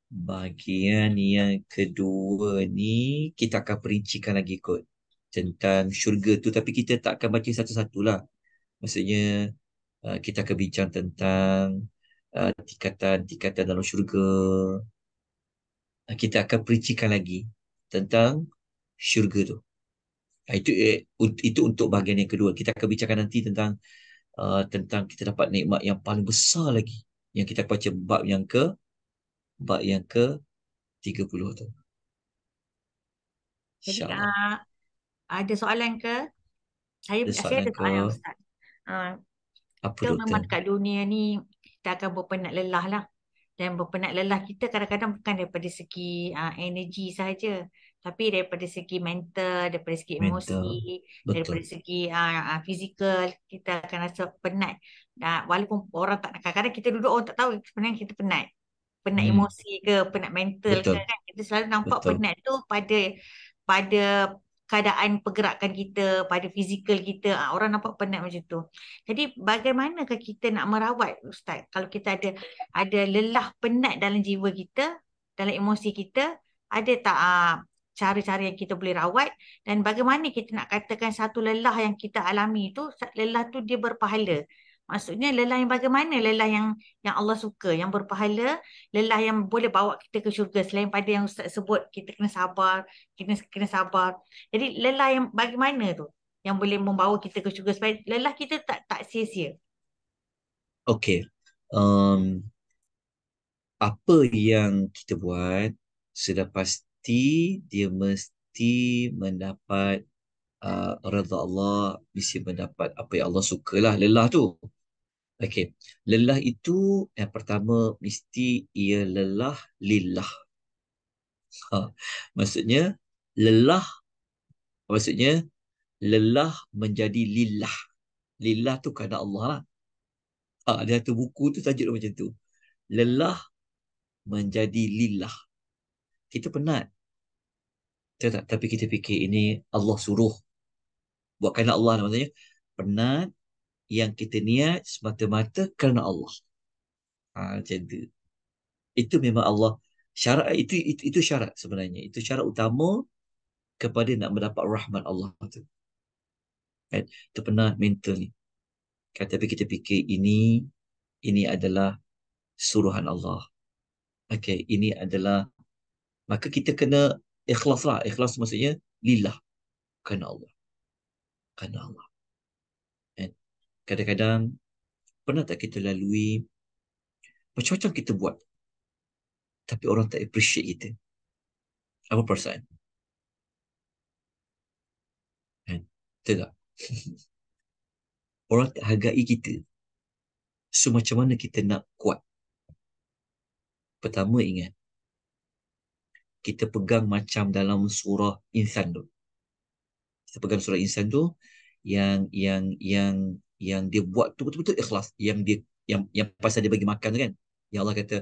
Bahagian yang kedua ni kita akan perincikan lagi kot tentang syurga tu, tapi kita tak akan baca satu-satu lah. Maksudnya kita akan bincang tentang tingkatan-tingkatan dalam syurga. Kita akan perincikan lagi tentang syurga tu. Itu untuk bahagian yang kedua. Kita akan bincangkan nanti tentang kita dapat nikmat yang paling besar lagi, yang kita baca bab yang ke 30 tu. Jadi InsyaAllah. ada soalan ke? Saya ada soalan Ustaz. Apa Kita doktor? memang dekat dunia ni kita akan berpenat lelah lah. Dan berpenat lelah kita kadang-kadang bukan daripada segi energi sahaja, tapi daripada segi mental, daripada segi emosi, daripada segi fizikal, kita akan rasa penat. Walaupun orang tak nak, kadang-kadang kita duduk orang tak tahu sebenarnya kita penat. Penat emosi ke, penat mental ke kan. Kita selalu nampak penat tu pada keadaan pergerakan kita, pada fizikal kita. Orang nampak penat macam tu. Jadi bagaimanakah kita nak merawat Ustaz? Kalau kita ada lelah penat dalam jiwa kita, dalam emosi kita, ada tak cara-cara yang kita boleh rawat? Dan bagaimana kita nak katakan satu lelah yang kita alami tu, lelah tu dia berpahala? Maksudnya lelah yang bagaimana? Lelah yang Allah suka, yang berpahala, lelah yang boleh bawa kita ke syurga selain pada yang Ustaz sebut kita kena sabar, kena sabar. Jadi lelah yang bagaimana tu? Yang boleh membawa kita ke syurga supaya lelah kita tak sia-sia. Okey. Um, apa yang kita buat sudah pasti dia mesti mendapat redha Allah, mesti mendapat apa yang Allah sukalah lelah tu. Okey. Lelah itu yang pertama mesti ia lelah lillah. Ha. Maksudnya lelah maksudnya lelah menjadi lillah. Lillah tu kerana Allah lah. Ada satu buku tu tajuk dia macam tu. Lelah menjadi lillah. Kita penat. Betul tak? Tapi kita fikir ini Allah suruh. Buat kerana Allah lah maksudnya. Penat yang kita niat semata-mata kerana Allah. Macam tu. Itu memang Allah. Syarat itu syarat sebenarnya. Itu syarat utama kepada nak mendapat rahmat Allah tu. Kan? Itu penat mental ni. Kan? Tapi kita fikir ini adalah suruhan Allah. Okay, ini adalah maka kita kena ikhlas lah. Ikhlas maksudnya lillah. Kerana Allah. Kerana Allah. Kan? Kadang-kadang pernah tak kita lalui macam-macam kita buat tapi orang tak appreciate kita. Apa perasaan? Kan? Betul tak? Orang tak hargai kita. So macam mana kita nak kuat? Pertama ingat, kita pegang macam dalam surah Insan tu. Kita pegang surah Insan tu yang dia buat tu betul-betul ikhlas. Yang pasal dia bagi makan tu kan. Yang Allah kata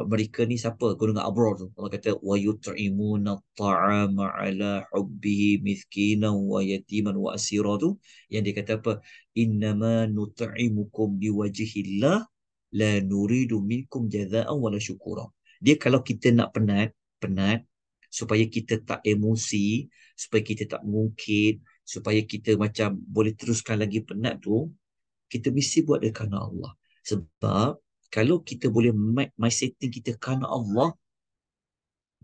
mereka ni siapa? Golongan abrar tu. Allah kata wa yut'imuna ta'ama ala hubbihi miskinan wa yatiman wa asira tu. Yang dia kata apa? Innama nut'imukum biwajhillah la nuridu minkum jazaa'an wala syukura. Dia kalau kita nak penat supaya kita tak emosi, supaya kita tak mungkit, supaya kita macam boleh teruskan lagi penat tu, kita mesti buat dia kerana Allah. Sebab kalau kita boleh my setting kita kerana Allah,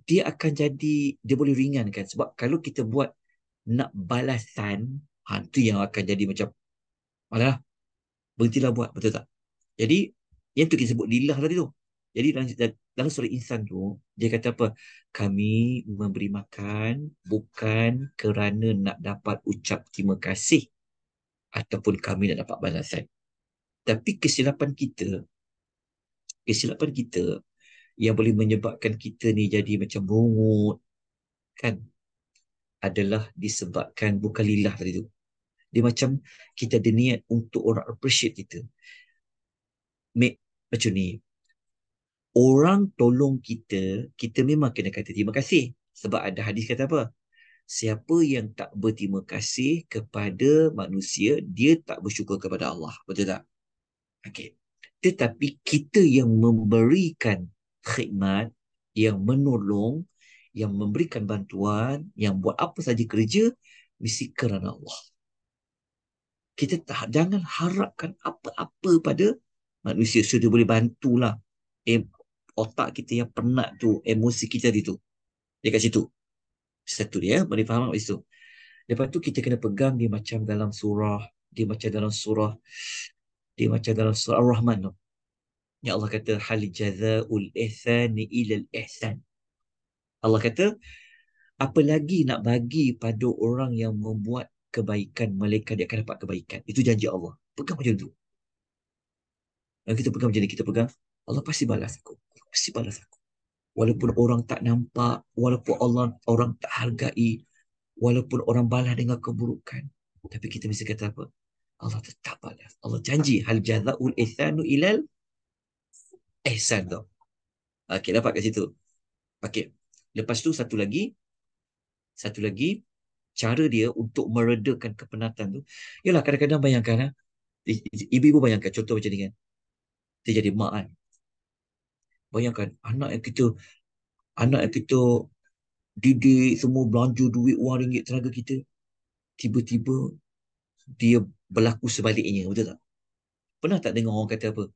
dia akan jadi, dia boleh ringankan. Sebab kalau kita buat nak balasan, tu yang akan jadi macam, malah berhentilah buat, betul tak? Jadi, yang tu kita sebut lillah tadi tu. Jadi dalam surah Insan tu, dia kata apa? Kami memberi makan bukan kerana nak dapat ucap terima kasih ataupun kami nak dapat balasan. Tapi kesilapan kita yang boleh menyebabkan kita ni jadi macam rungut kan adalah disebabkan bukan lillah tadi tu. Dia macam kita ada niat untuk orang appreciate kita. Macam ni. Orang tolong kita, kita memang kena kata terima kasih. Sebab ada hadis kata apa? Siapa yang tak berterima kasih kepada manusia, dia tak bersyukur kepada Allah. Betul tak? Okey. Tetapi kita yang memberikan khidmat, yang menolong, yang memberikan bantuan, yang buat apa saja kerja, mesti kerana Allah. Kita jangan harapkan apa-apa pada manusia. So dia boleh bantulah. Otak kita yang penat tu, emosi kita tu. Dia kat situ. Satu dia, boleh faham kat situ. Lepas tu kita kena pegang dia macam dalam surah, dia macam dalam surah, dia macam dalam surah Ar-Rahman tu. Ya Allah kata hal jazaa'ul ihsani ilal ihsan. Allah kata apa lagi nak bagi pada orang yang membuat kebaikan, malaikat dia akan dapat kebaikan. Itu janji Allah. Pegang macam tu. Dan kita pegang macam ni, kita pegang, Allah pasti balas aku. Allah pasti balas aku. Walaupun orang tak nampak, walaupun orang tak hargai, walaupun orang balas dengan keburukan. Tapi kita mesti kata apa? Allah tetap balas. Allah janji hal jazaa'ul ihsanu ilal ihsan tu. Okey, dapat kat situ. Okey. Lepas tu satu lagi cara dia untuk meredakan kepenatan tu. Yalah kadang-kadang bayangkan ibu-ibu bayangkan contoh macam ni kan. Dia jadi mak kan. Bayangkan anak yang kita didik semua belanja duit wang ringgit tenaga kita. Tiba-tiba dia berlaku sebaliknya, betul tak? Pernah tak dengar orang kata apa?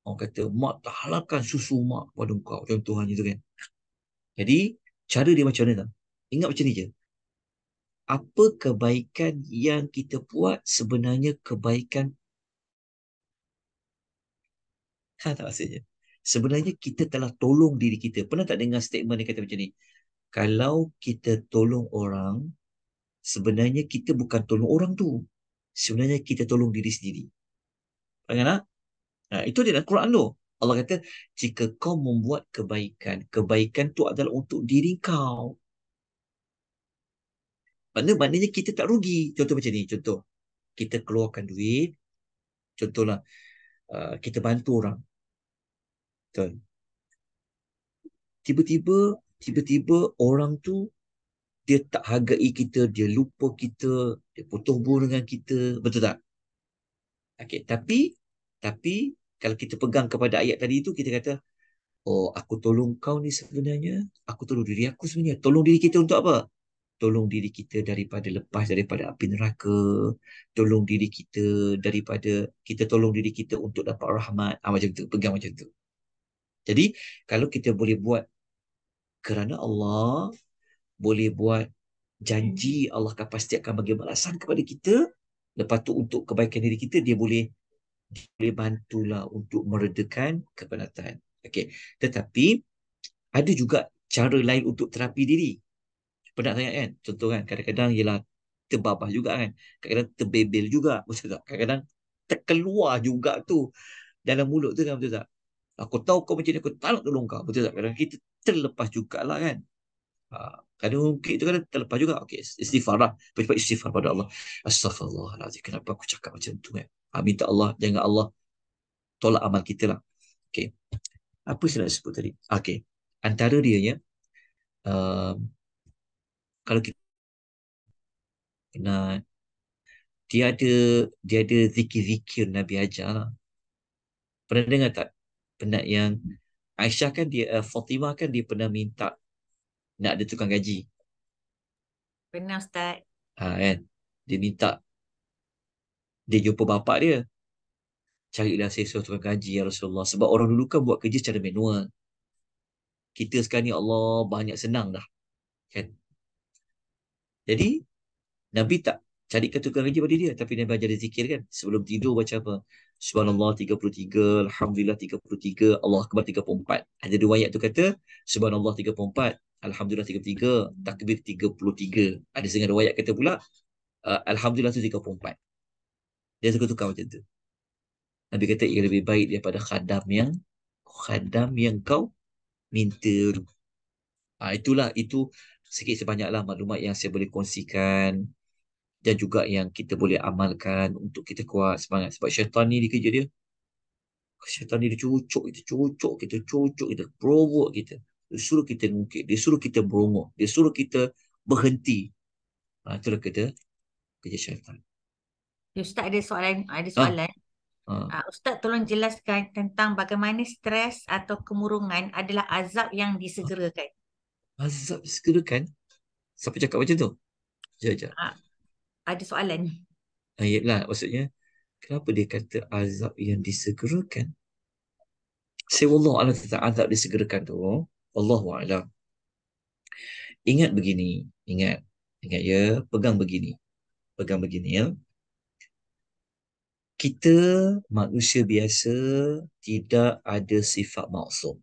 Orang kata, mak tak halalkan susu mak pada kau. Contohnya tu kan. Jadi, cara dia macam mana tau? Ingat macam ni je. Apa kebaikan yang kita buat sebenarnya kebaikan. Tak maksudnya. Sebenarnya kita telah tolong diri kita. Pernah tak dengar statement dia kata macam ni? Kalau kita tolong orang, sebenarnya kita bukan tolong orang tu. Sebenarnya kita tolong diri sendiri. Faham tak? Itu dia dalam Quran tu. Allah kata, jika kau membuat kebaikan, kebaikan tu adalah untuk diri kau. Maknanya kita tak rugi. Contoh macam ni, contoh. Kita keluarkan duit, contohlah, kita bantu orang. Betul. Tiba-tiba orang tu, dia tak hargai kita, dia lupa kita, dia putus hubungan dengan kita. Betul tak? Okay, tapi kalau kita pegang kepada ayat tadi tu, kita kata, oh, aku tolong kau ni sebenarnya, aku tolong diri aku sebenarnya. Tolong diri kita untuk apa? Tolong diri kita daripada lepas daripada api neraka. Tolong diri kita daripada, kita tolong diri kita untuk dapat rahmat. Macam tu, pegang macam tu. Jadi, kalau kita boleh buat kerana Allah, boleh buat janji Allah akan pasti akan bagi balasan kepada kita. Lepas tu untuk kebaikan diri kita, dia boleh bantulah untuk meredakan kepenatan. Okey. Tetapi ada juga cara lain untuk terapi diri. Pernah tanya kan? Contoh kan, kadang-kadang ialah terbabas juga kan. Kadang-kadang terbebel juga. Betul tak? Kadang-kadang terkeluar juga tu dalam mulut tu kan, betul tak? Aku tahu kau macam ni, aku tak nak tolong kau. Betul tak? Kadang kita terlepas jugalah kan. Kadang mungkin itu kadang terlepas juga. Okey, istighfar lah. Cepat istighfar pada Allah. Astaghfirullahaladzim. Kenapa aku cakap macam tu kan? Minta Allah, jangan Allah tolak amal kita lah. Okey. Apa saya nak sebut tadi? Okey. Antara dianya, kalau kita pernah, dia ada zikir-zikir Nabi ajar lah. Pernah dengar tak? Pernah yang Aisyah kan Fatimah kan dia pernah minta nak ada tukang gaji. Pernah Ustaz. Kan? Dia minta, dia jumpa bapak dia. Carilah saya seorang tukang gaji ya Rasulullah. Sebab orang dulu kan buat kerja secara manual. Kita sekarang ni Allah banyak senang dah. Kan? Jadi Nabi tak carikan tukang gaji pada dia, tapi Nabi ajar dia zikir kan. Sebelum tidur baca apa? Subhanallah 33, Alhamdulillah 33, Allah Akbar 34. Ada riwayat tu kata Subhanallah 34, Alhamdulillah 33, Takbir 33. Ada setengah riwayat kata pula Alhamdulillah tu 34. Dia suka tukar macam tu. Nabi kata ia lebih baik daripada khadam yang kau minta. Itulah, itu sikit sebanyaklah maklumat yang saya boleh kongsikan dan juga yang kita boleh amalkan untuk kita kuat semangat. Sebab syaitan ni dia cucuk kita, provoke kita. Dia suruh kita ngungkit, dia suruh kita berongok, dia suruh kita berhenti. Itulah kerja syaitan. Ustaz ada soalan. Ha? Ustaz tolong jelaskan tentang bagaimana stres atau kemurungan adalah azab yang disegerakan. Azab disegerakan? Siapa cakap macam tu? Sekejap. Ada soalan. Yelah, maksudnya kenapa dia kata azab yang disegerakan? Saya wallahualam tentang azab disegerakan tu. Wallahualam. Ingat begini. Ingat ya. Pegang begini ya. Kita manusia biasa tidak ada sifat maksum.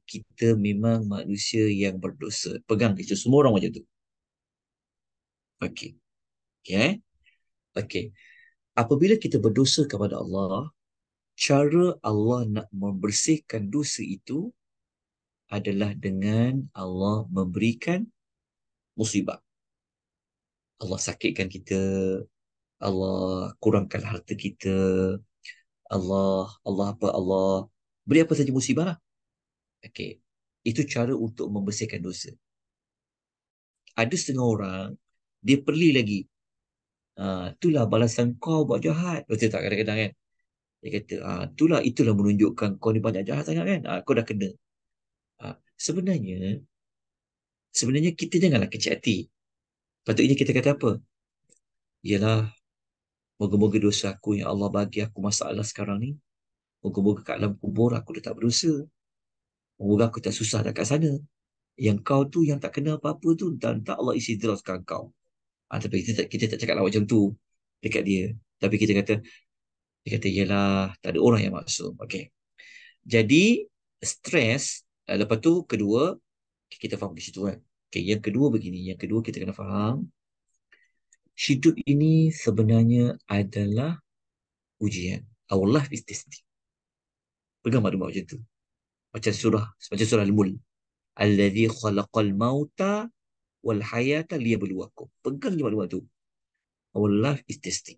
Kita memang manusia yang berdosa. Pegang itu, semua orang macam tu. Okey. Okey. Apabila kita berdosa kepada Allah, cara Allah nak membersihkan dosa itu adalah dengan Allah memberikan musibah. Allah sakitkan kita, Allah kurangkan harta kita, Allah beri apa saja musibah lah. Okey. Itu cara untuk membersihkan dosa. Ada setengah orang, dia perli lagi. Itulah balasan kau buat jahat. Betul tak kadang-kadang kan? Dia kata, itulah menunjukkan kau ni banyak jahat sangat kan? Kau dah kena. Sebenarnya kita janganlah kecil hati. Patutnya kita kata apa? Ialah, moga-moga dosa aku yang Allah bagi aku masalah sekarang ni. Moga-moga kat dalam kubur aku dah tak berdosa. Moga aku tak susah dekat sana. Yang kau tu yang tak kena apa-apa tu, dan tak Allah isi teruskan kau. Tapi kita tak cakap lah macam tu dekat dia. Tapi dia kata, yelah, tak ada orang yang maksum. Okay. Jadi, stres, lepas tu kedua, kita faham di situ kan. Okay, yang kedua begini. Yang kedua kita kena faham, hidup ini sebenarnya adalah ujian. Our life is testing. Pegang maklumat macam tu. Macam surah Al-Mulk. Alladhi khalaqal mauta wal hayata liyabluwakum. Pegang je maklumat tu. Our life is testing.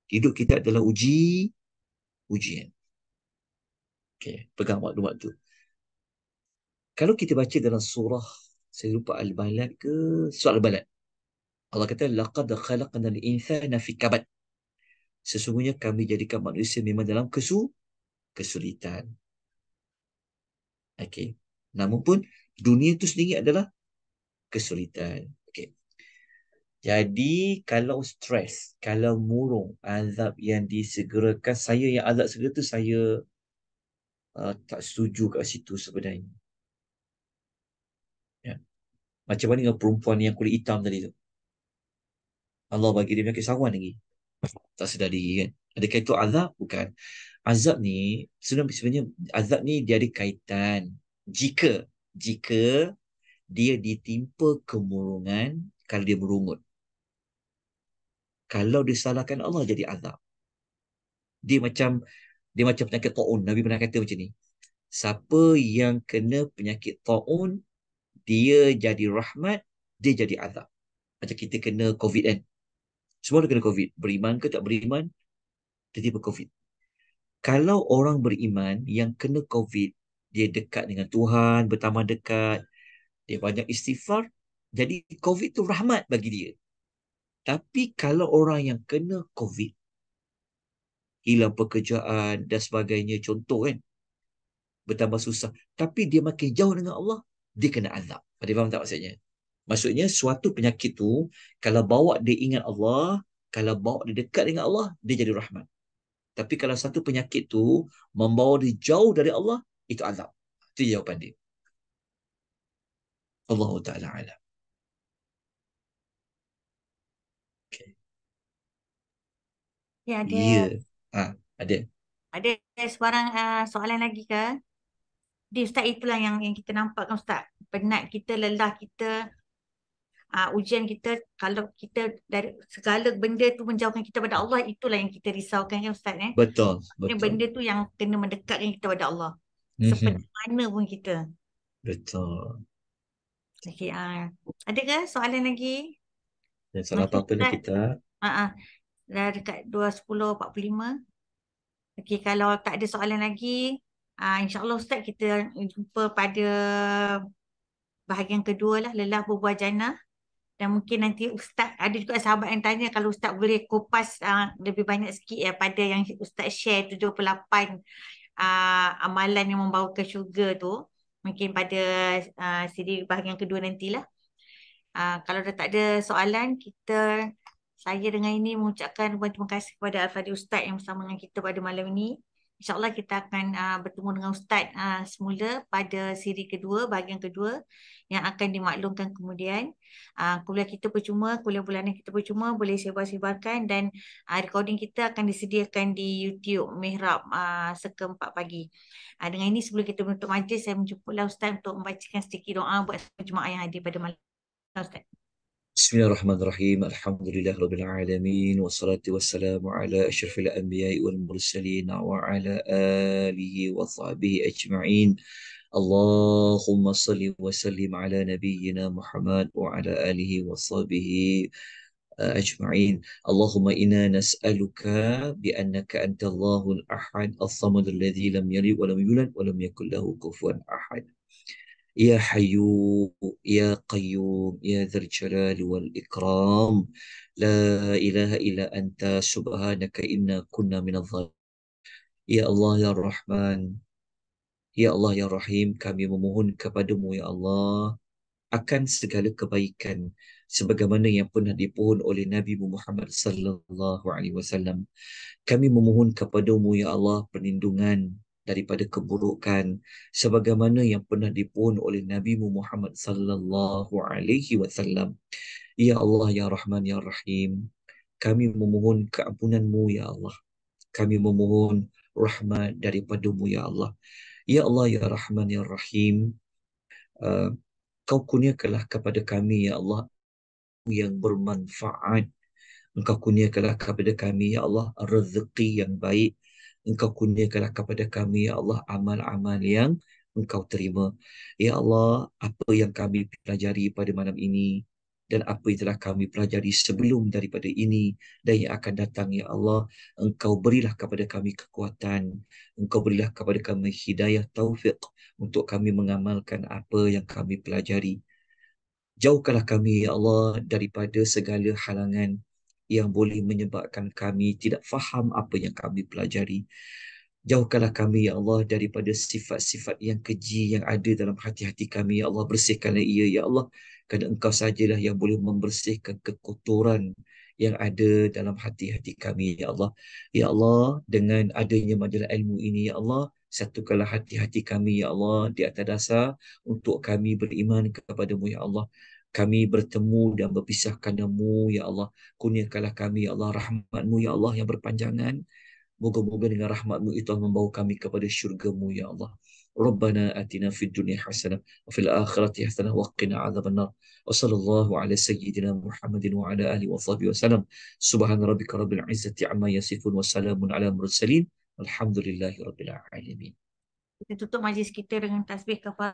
Hidup kita adalah ujian. Okay, pegang maklumat tu. Kalau kita baca dalam surah, saya lupa Al-Balad ke, surah Al-Balad. Allah kata, laqad khalaqnal insana fi kabad. Sesungguhnya kami jadikan manusia memang dalam kesulitan. Okay. Namun pun dunia itu sendiri adalah kesulitan. Okay. Jadi kalau stres, kalau murung, azab yang disegerakan, saya yang azab segera tu saya tak setuju kat situ sebenarnya. Ya. Macam mana dengan perempuan yang kulit hitam tadi tu? Allah bagi dia penyakit sawan lagi. Tak sedar diri kan. Adakah itu azab? Bukan. Azab ni, sebenarnya azab ni dia ada kaitan. Jika dia ditimpa kemurungan kalau dia merungut. Kalau disalahkan Allah jadi azab. Dia macam penyakit taun. Nabi pernah kata macam ni. Siapa yang kena penyakit taun, dia jadi rahmat, dia jadi azab. Macam kita kena COVID kan. Semua orang kena COVID. Beriman ke tak beriman, dia tiba COVID. Kalau orang beriman yang kena COVID, dia dekat dengan Tuhan, bertambah dekat, dia banyak istighfar, jadi COVID tu rahmat bagi dia. Tapi kalau orang yang kena COVID, hilang pekerjaan dan sebagainya, contoh kan, bertambah susah, tapi dia makin jauh dengan Allah, dia kena azab. Ada faham tak maksudnya? Maksudnya suatu penyakit tu, kalau bawa dia ingat Allah, kalau bawa dia dekat dengan Allah, dia jadi rahmat. Tapi kalau satu penyakit tu membawa dia jauh dari Allah, itu azab. Itu jawapan dia. Allah Ta'ala alam. Okay. Ya, ada Ya. Ada. ada sebarang soalan lagi ke? Di Ustaz, itulah yang kita nampak kan Ustaz. Penat kita, lelah kita, ujian kita, kalau kita dari segala benda tu menjauhkan kita pada Allah, itulah yang kita risaukan kan Ustaz. Betul. Ini Betul. benda tu yang kena mendekatkan kita pada Allah. Mhm. Seperti mana pun kita. Betul. Okay, ada ke soalan lagi? Dan salah Masih apa-apa ni Ustaz? kita. Dah dekat 2:10:45. Okey, kalau tak ada soalan lagi, insyaAllah Ustaz kita jumpa pada bahagian kedua lah, lelah berbuah jannah. Dan mungkin nanti Ustaz, ada juga sahabat yang tanya kalau Ustaz boleh kupas lebih banyak sikit ya pada yang Ustaz share 78 amalan yang membawa ke syurga tu. Mungkin pada siri bahagian kedua nantilah. Kalau dah tak ada soalan, saya dengan ini mengucapkan terima kasih kepada Al-Fadhil Ustaz yang bersama dengan kita pada malam ini. InsyaAllah kita akan bertemu dengan Ustaz semula pada siri kedua, bahagian kedua yang akan dimaklumkan kemudian. Kuliah kita percuma, kuliah bulanan kita percuma, boleh sebar-sebarkan dan recording kita akan disediakan di YouTube Mihrab Seka 4 pagi. Dengan ini sebelum kita menutup majlis, saya menjumpa Ustaz untuk membacakan sedikit doa buat jemaah yang hadir pada malam. Ustaz. بسم الله الرحمن الرحيم الحمد لله رب العالمين والصلاة والسلام على أشرف الأنبياء والمرسلين وعلى آله وصحبه أجمعين اللهم صل وسلم على نبينا محمد وعلى آله وصحبه أجمعين اللهم إنا نسألك بأنك أنت الله الأحد الصمد الذي لم يلد ولم يولد ولم يكن له كفوا أحد يا حي يا قيوم يا ذا الجلال والإكرام لا إله إلا أنت سبحانك إنا كنا من الظالمين يا الله يا الرحمن يا الله يا Rahim, kami memohon kepadamu ya Allah akan segala kebaikan, sebagaimana yang pernah dipohon oleh Nabi Muhammad sallallahu alaihi wasallam. Kami memohon kepadamu ya Allah perlindungan daripada keburukan sebagaimana yang pernah dipohon oleh Nabi Muhammad sallallahu alaihi wasallam. Ya Allah ya Rahman ya Rahim, kami memohon keampunanmu ya Allah. Kami memohon rahmat daripadamu ya Allah. Ya Allah ya Rahman ya Rahim, uh, kau kurniakanlah kepada kami ya Allah yang bermanfaat. Engkau kurniakanlah kepada kami ya Allah rezeki yang baik. Engkau kurniakanlah kepada kami ya Allah amal-amal yang Engkau terima. Ya Allah, apa yang kami pelajari pada malam ini dan apa yang telah kami pelajari sebelum daripada ini dan yang akan datang ya Allah, Engkau berilah kepada kami kekuatan. Engkau berilah kepada kami hidayah taufik untuk kami mengamalkan apa yang kami pelajari. Jauhkanlah kami, ya Allah, daripada segala halangan yang boleh menyebabkan kami tidak faham apa yang kami pelajari. Jauhkanlah kami, ya Allah, daripada sifat-sifat yang keji yang ada dalam hati-hati kami. Ya Allah, bersihkanlah ia, ya Allah. Kerana Engkau sajalah yang boleh membersihkan kekotoran yang ada dalam hati-hati kami, ya Allah. Ya Allah, dengan adanya majalah ilmu ini, ya Allah, satukanlah hati-hati kami, ya Allah, di atas dasar untuk kami beriman kepadamu, ya Allah. Kami bertemu dan berpisah karenamu, ya Allah. Kurniakanlah kami, ya Allah, rahmatmu, ya Allah, yang berpanjangan. Moga-moga dengan rahmatmu itu membawa kami kepada syurgamu, ya Allah. Rabbana atina fid dunya hasanah wa fil akhirati hasanah wa qina adzabannar. Wa sallallahu ala sayyidina Muhammadin wa ala alihi wa sahbihi wa sallam. Subhana rabbika rabbil izzati amma yasifun wa salamun ala mursalin. Alhamdulillahi rabbil alamin. Kita tutup majlis kita dengan tasbih kepada